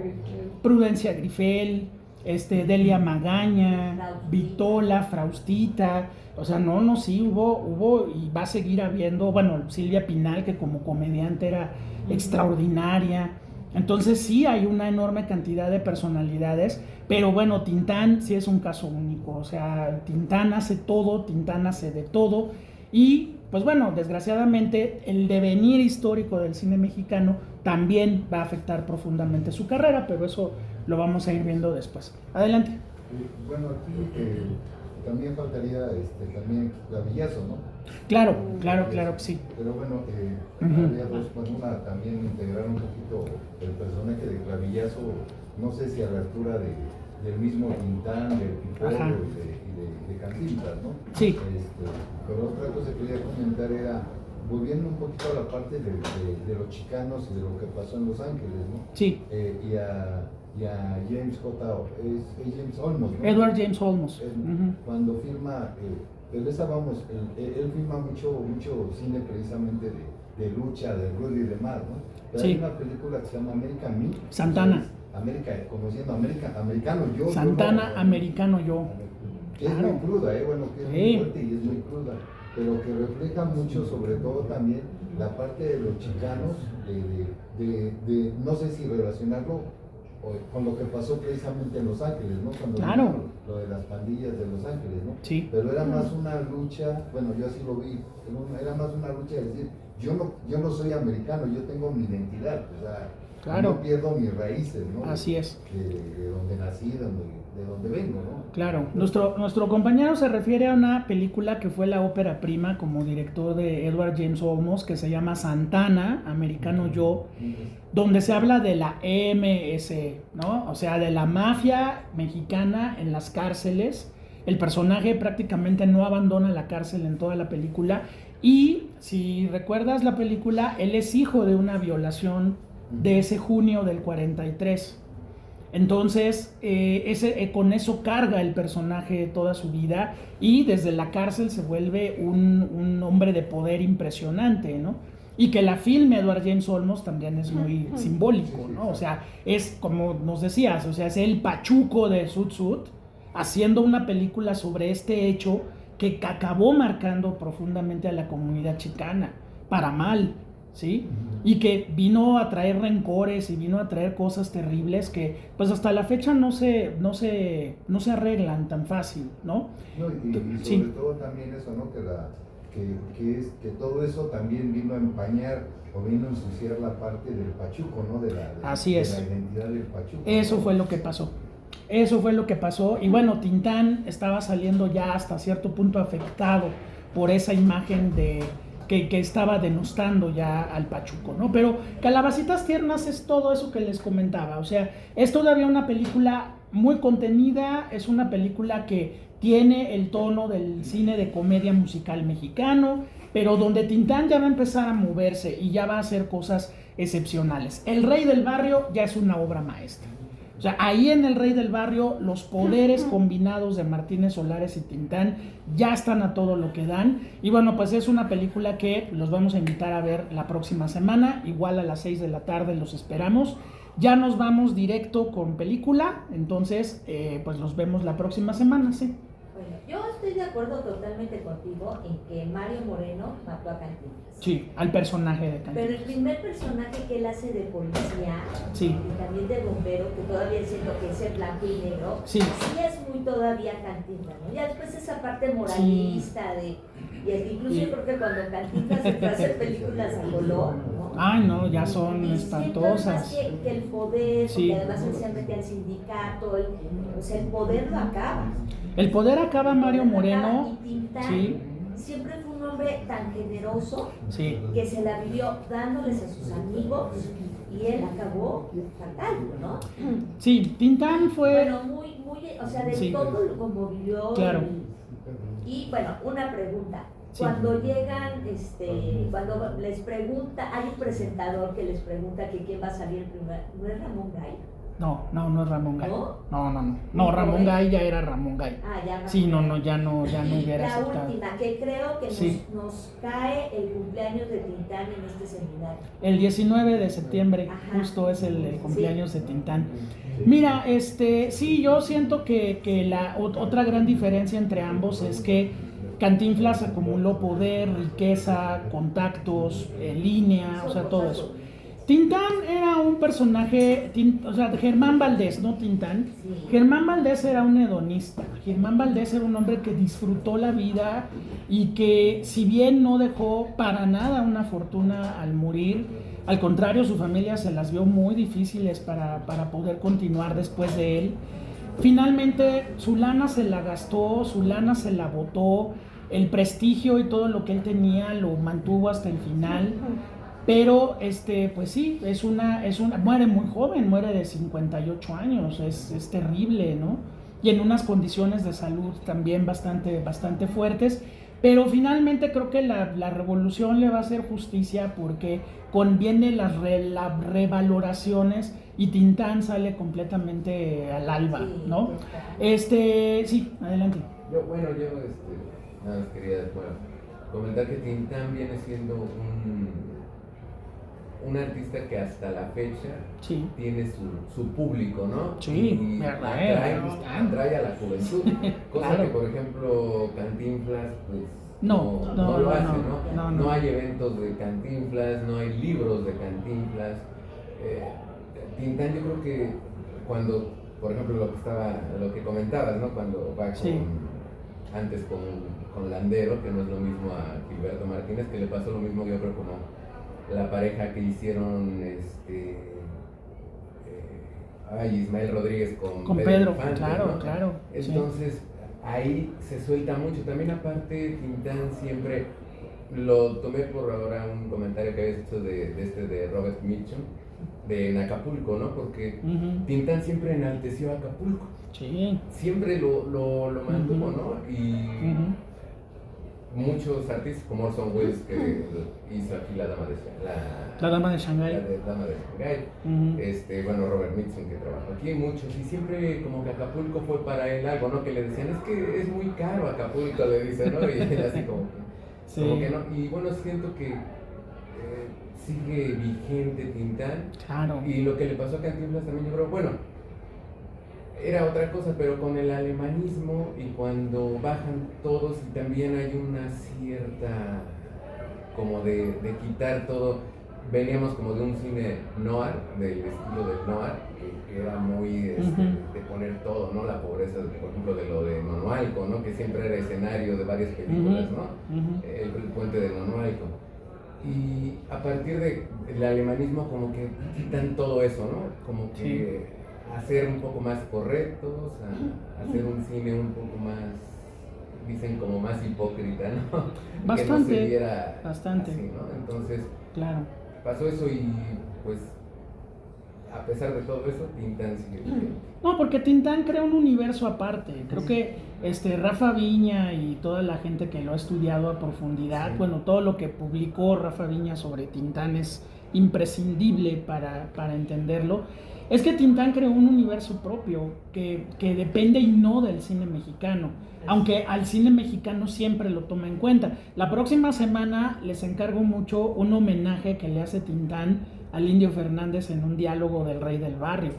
Prudencia Grifel, Delia Magaña, Vitola, Fraustita, o sea, sí, hubo y va a seguir habiendo, bueno, Silvia Pinal, que como comediante era extraordinaria. Entonces sí hay una enorme cantidad de personalidades, pero bueno, Tintán sí es un caso único, o sea, Tintán hace todo, Tintán hace de todo, y pues bueno, desgraciadamente el devenir histórico del cine mexicano también va a afectar profundamente su carrera, pero eso lo vamos a ir viendo después. Adelante. Bueno, aquí también faltaría también Clavillazo, ¿no? Claro que sí. Pero bueno, había dos, una también integrar un poquito el personaje de Clavillazo, no sé si a la altura del mismo Tintán, del Piporro y de Cantinflas, ¿no? Sí. Pero otra cosa que quería comentar era, volviendo un poquito a la parte de los chicanos y de lo que pasó en Los Ángeles, ¿no? Sí. y a James es James Olmos, ¿no? Edward James Olmos. Cuando filma, pero esa vamos, él filma mucho cine precisamente de lucha, de ruido y demás, ¿no? Pero sí. Hay una película que se llama American Me. Santana. Como diciendo americano yo. Santana, yo, americano yo. Que es claro. muy cruda, bueno, que es muy fuerte y es muy cruda, pero que refleja mucho, sobre todo también, la parte de los chicanos, no sé si relacionarlo con lo que pasó precisamente en Los Ángeles, ¿no? Cuando claro. Lo de las pandillas de Los Ángeles, ¿no? Sí. Pero era más una lucha, bueno, yo así lo vi, era más una lucha de decir, yo no soy americano, yo tengo mi identidad, o sea, claro. no pierdo mis raíces, ¿no? Así es. De donde nací, de donde vengo, ¿no? Claro, nuestro compañero se refiere a una película que fue la ópera prima como director de Edward James Olmos, que se llama Santana, americano yo, donde se habla de la MS, ¿no? O sea, de la mafia mexicana en las cárceles. El personaje prácticamente no abandona la cárcel en toda la película. Y si recuerdas la película, él es hijo de una violación de ese junio del 43. Entonces, con eso carga el personaje toda su vida y desde la cárcel se vuelve un hombre de poder impresionante, ¿no? Y que la filme Edward James Olmos también es muy simbólico, ¿no? O sea, es como nos decías, o sea, es el pachuco de Sud Sud haciendo una película sobre este hecho que acabó marcando profundamente a la comunidad chicana, para mal, ¿sí? Y que vino a traer rencores y vino a traer cosas terribles que pues hasta la fecha no se arreglan tan fácil, ¿no? Y sobre sí. Todo también eso, ¿no? Que todo eso también vino a empañar o vino a ensuciar la parte del pachuco, ¿no? Así es. De la identidad del pachuco. Eso fue lo que pasó. Eso fue lo que pasó. Y bueno, Tintán estaba saliendo ya hasta cierto punto afectado por esa imagen que estaba denostando ya al pachuco, ¿no? Pero Calabacitas Tiernas es todo eso que les comentaba. O sea, es todavía una película muy contenida, es una película que tiene el tono del cine de comedia musical mexicano, pero donde Tintán ya va a empezar a moverse y ya va a hacer cosas excepcionales. El Rey del Barrio ya es una obra maestra. O sea, ahí en El Rey del Barrio los poderes combinados de Martínez Solares y Tintán ya están a todo lo que dan. Y bueno, pues es una película que los vamos a invitar a ver la próxima semana, igual a las 6 de la tarde los esperamos. Ya nos vamos directo con película, entonces pues los vemos la próxima semana, sí. Bueno, yo estoy de acuerdo totalmente contigo en que Mario Moreno mató a Cantinflas. Sí, al personaje de Cantinflas. Pero el primer personaje que él hace de policía, sí, y también de bombero, que todavía siento que es el blanco y negro, sí es muy todavía Cantinflas, ¿no? Ya después esa parte moralista sí. Incluso yo creo que cuando Cantinflas se hace películas a color, ¿no? Ay, no, ya son espantosas. Que el poder, sí. porque además él se mete al sindicato, o sea, el poder lo acaba. El poder acaba Mario Moreno. Y Tintán sí. siempre fue un hombre tan generoso sí. que se la vivió dándoles a sus amigos y él acabó fatal, ¿no? Sí, Tintán fue... Bueno, muy, o sea, de sí. todo como vivió. Claro. Y bueno, una pregunta. Sí. Cuando llegan, cuando les pregunta, hay un presentador que les pregunta que quién va a salir primero, ¿no es Ramón Gay? No es Ramón Gay. ¿No? No, Ramón Gay ya era Ramón Gay. Ya Ramón sí, Gay. no hubiera aceptado. La última, que creo que sí. nos cae el cumpleaños de Tintán en este seminario. El 19 de septiembre, ajá. Justo es el cumpleaños de Tintán. Mira, sí, yo siento que la otra gran diferencia entre ambos es que Cantinflas acumuló poder, riqueza, contactos, línea, o sea, todo eso. Tintán era un personaje, o sea, Germán Valdés, no Tintán. Sí. Germán Valdés era un hedonista. Germán Valdés era un hombre que disfrutó la vida y que, si bien no dejó para nada una fortuna al morir, al contrario, su familia se las vio muy difíciles para poder continuar después de él. Finalmente, su lana se la gastó, su lana se la botó, el prestigio y todo lo que él tenía lo mantuvo hasta el final. Pero, pues sí, muere muy joven, muere de 58 años, es terrible, ¿no? Y en unas condiciones de salud también bastante fuertes. Pero finalmente creo que la revolución le va a hacer justicia porque conviene las revaloraciones y Tintán sale completamente al alba, Sí, ¿no? total. Sí, adelante. Yo nada más quería comentar que Tintán viene siendo un artista que hasta la fecha Sí. tiene su público, ¿no? Sí, y verdad, atrae a la juventud, cosa Claro. que por ejemplo Cantinflas pues No lo hace, no. hay eventos de Cantinflas, no hay libros de Cantinflas. Tintán, yo creo que cuando, por ejemplo, lo que comentabas, ¿no? Cuando va Sí. antes con Landero, que no es lo mismo a Gilberto Martínez, que le pasó lo mismo, yo creo, como la pareja que hicieron Ismael Rodríguez con Pedro Infante, claro, ¿no? claro. Entonces, ahí se suelta mucho. También aparte, Tintán siempre, lo tomé por ahora un comentario que habías hecho de Robert Mitchum, de Acapulco, ¿no? Porque Tintán siempre enalteció a Acapulco. Sí. Siempre lo mantuvo, ¿no? Y muchos artistas como Orson Welles, que hizo aquí La Dama de Shanghái. Bueno, Robert Mitchum, que trabajó aquí, muchos, y siempre como que Acapulco fue para él algo, ¿no? Que le decían, es que es muy caro Acapulco, le dicen, ¿no? Y él así como que no. Y bueno, siento que sigue vigente Tintán. Claro. Y lo que le pasó a Cantinflas también, yo creo, bueno, era otra cosa, pero con el alemanismo y cuando bajan todos y también hay una cierta como de quitar todo, veníamos como de un cine noir, del estilo del noir, que era muy de poner todo, ¿no? La pobreza, por ejemplo, de lo de Nonualco, ¿no? Que siempre era escenario de varias películas, ¿no? El puente de Nonualco. Y a partir del alemanismo como que quitan todo eso, ¿no? Como que hacer un poco más correctos, hacer un cine un poco más, dicen como más hipócrita, ¿no? Bastante, que no se viera bastante. así, ¿no? Entonces, claro, pasó eso y pues a pesar de todo eso, Tintán sigue vigente. No, porque Tintán crea un universo aparte. Creo que Rafa Viña y toda la gente que lo ha estudiado a profundidad, bueno, todo lo que publicó Rafa Viña sobre Tintán es imprescindible para entenderlo. Es que Tintán creó un universo propio que depende y no del cine mexicano, aunque al cine mexicano siempre lo toma en cuenta. La próxima semana les encargo mucho un homenaje que le hace Tintán al Indio Fernández en un diálogo del Rey del Barrio,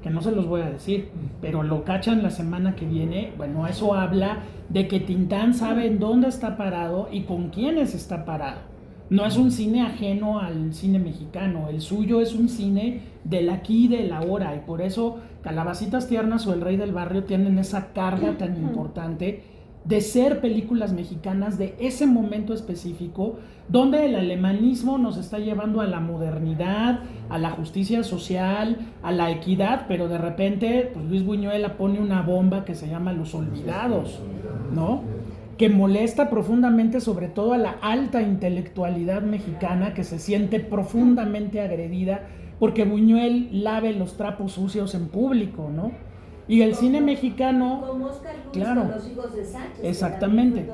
que no se los voy a decir, pero lo cachan la semana que viene. Bueno, eso habla de que Tintán sabe en dónde está parado y con quiénes está parado. No es un cine ajeno al cine mexicano, el suyo es un cine del aquí y del ahora, y por eso Calabacitas Tiernas o El Rey del Barrio tienen esa carga tan importante de ser películas mexicanas de ese momento específico, donde el alemanismo nos está llevando a la modernidad, a la justicia social, a la equidad, pero de repente pues Luis Buñuel pone una bomba que se llama Los Olvidados, ¿no? Que molesta profundamente sobre todo a la alta intelectualidad mexicana, que se siente profundamente agredida porque Buñuel lave los trapos sucios en público, ¿no? Y el cine mexicano, como Oscar Ruiz, claro, con Los Hijos de Sánchez, exactamente.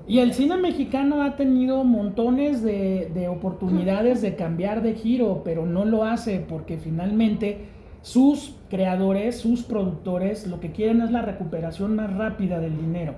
Y el cine mexicano ha tenido montones de oportunidades de cambiar de giro, pero no lo hace porque finalmente sus creadores, sus productores, lo que quieren es la recuperación más rápida del dinero.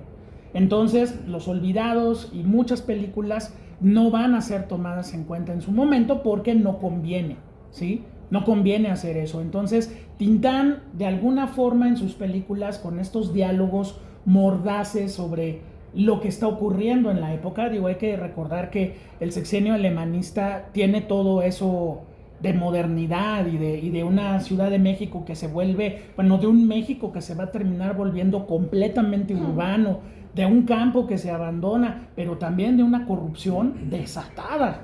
Entonces, Los Olvidados y muchas películas no van a ser tomadas en cuenta en su momento porque no conviene, ¿sí? No conviene hacer eso. Entonces, Tintán, de alguna forma en sus películas, con estos diálogos mordaces sobre lo que está ocurriendo en la época, digo, hay que recordar que el sexenio alemanista tiene todo eso de modernidad y de una Ciudad de México que se vuelve, bueno, de un México que se va a terminar volviendo completamente urbano, de un campo que se abandona, pero también de una corrupción desatada.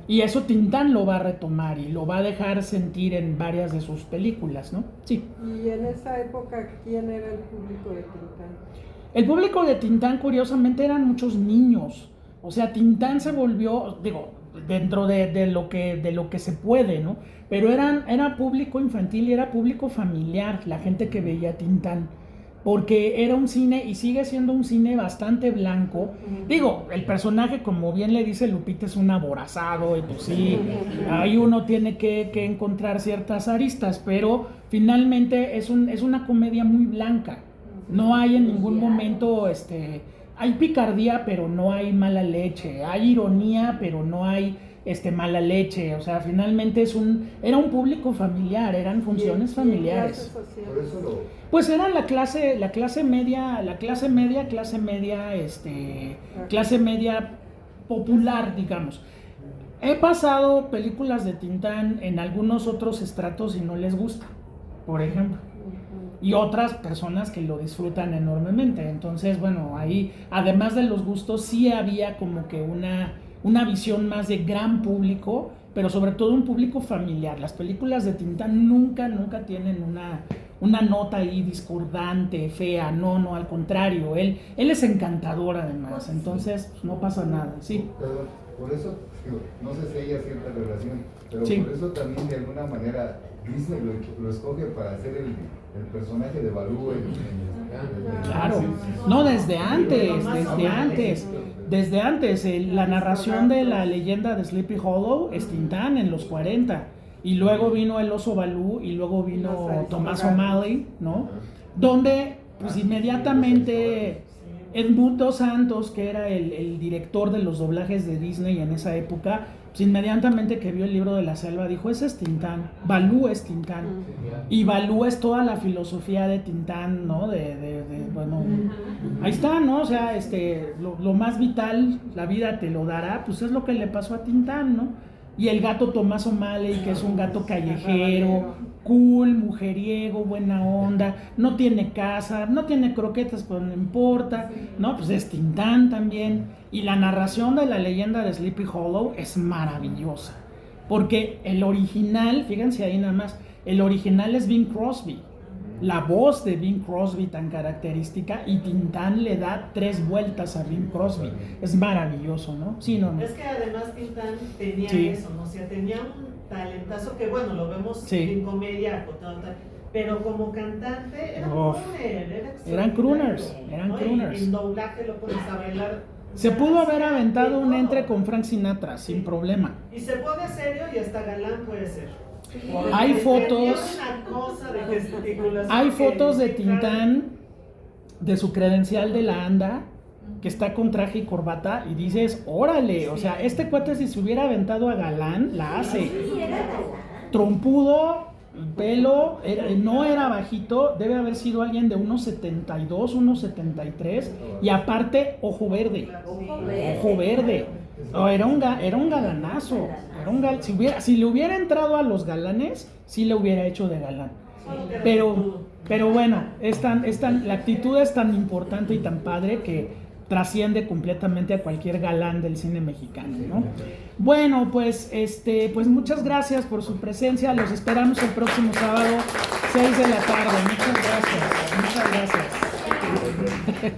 Y eso Tintán lo va a retomar y lo va a dejar sentir en varias de sus películas, ¿no? Sí. Y en esa época, ¿quién era el público de Tintán? El público de Tintán, curiosamente, eran muchos niños. O sea, Tintán se volvió, digo, dentro de lo que se puede, ¿no? Pero era público infantil y era público familiar, la gente que veía Tintán. porque era un cine y sigue siendo un cine bastante blanco. Digo, el personaje, como bien le dice Lupita, es un aborazado y pues sí, ahí uno tiene que encontrar ciertas aristas, pero finalmente es una comedia muy blanca. No hay en ningún momento, hay picardía, pero no hay mala leche, hay ironía, pero no hay mala leche, o sea, finalmente era un público familiar, eran funciones familiares. Por eso Pues era clase media popular, digamos. He pasado películas de Tintán en algunos otros estratos y no les gusta, por ejemplo. Y otras personas que lo disfrutan enormemente. Entonces, bueno, ahí, además de los gustos, sí había como que una visión más de gran público, pero sobre todo un público familiar. Las películas de Tintán nunca tienen una nota ahí discordante, fea, no, al contrario, él es encantador además, entonces pues, no pasa nada, sí. Pero por eso, no sé si haya cierta relación, pero sí. Por eso también de alguna manera Disney lo escoge para hacer el personaje de Balú Claro, no, desde antes, la narración de la leyenda de Sleepy Hollow es Tintán en los 40, y luego vino el oso Balú, y luego vino Tomás O'Malley, ¿no? Donde, pues inmediatamente, Edmundo Santos, que era el director de los doblajes de Disney en esa época, pues inmediatamente que vio el libro de la selva dijo, ese es Tintán, Balú es Tintán, y Balú es toda la filosofía de Tintán, ¿no? Bueno, ahí está, ¿no? O sea, lo más vital, la vida te lo dará, pues es lo que le pasó a Tintán, ¿no? Y el gato Tomás O'Malley, que es un gato callejero, cool, mujeriego, buena onda, no tiene casa, no tiene croquetas, pero no importa, ¿no? Pues es Tintán también. Y la narración de la leyenda de Sleepy Hollow es maravillosa, porque el original, fíjense ahí nada más, el original es Bing Crosby, la voz de Bing Crosby tan característica, y Tintán le da 3 vueltas a Bing Crosby, es maravilloso, ¿no? Sí, no. Es que además Tintán tenía eso, ¿no? O sea, tenía un talentazo que, bueno, lo vemos en comedia, pero como cantante era un crooner, eran crooners. Y en doblaje lo pones a bailar. Se pudo haber aventado un entre con Frank Sinatra, sin problema. Y se pone serio y hasta galán puede ser. Hay fotos de Tintán, de su credencial de la ANDA, que está con traje y corbata, y dices, órale, o sea, este cuate si se hubiera aventado a galán, la hace. Trompudo, pelo, no era bajito, debe haber sido alguien de 1.72, 1.73, y aparte, ojo verde. No, era un galanazo. Si le hubiera entrado a los galanes, sí le hubiera hecho de galán. Pero bueno, la actitud es tan importante y tan padre que trasciende completamente a cualquier galán del cine mexicano, ¿no? Bueno, pues muchas gracias por su presencia. Los esperamos el próximo sábado, 6 de la tarde. Muchas gracias.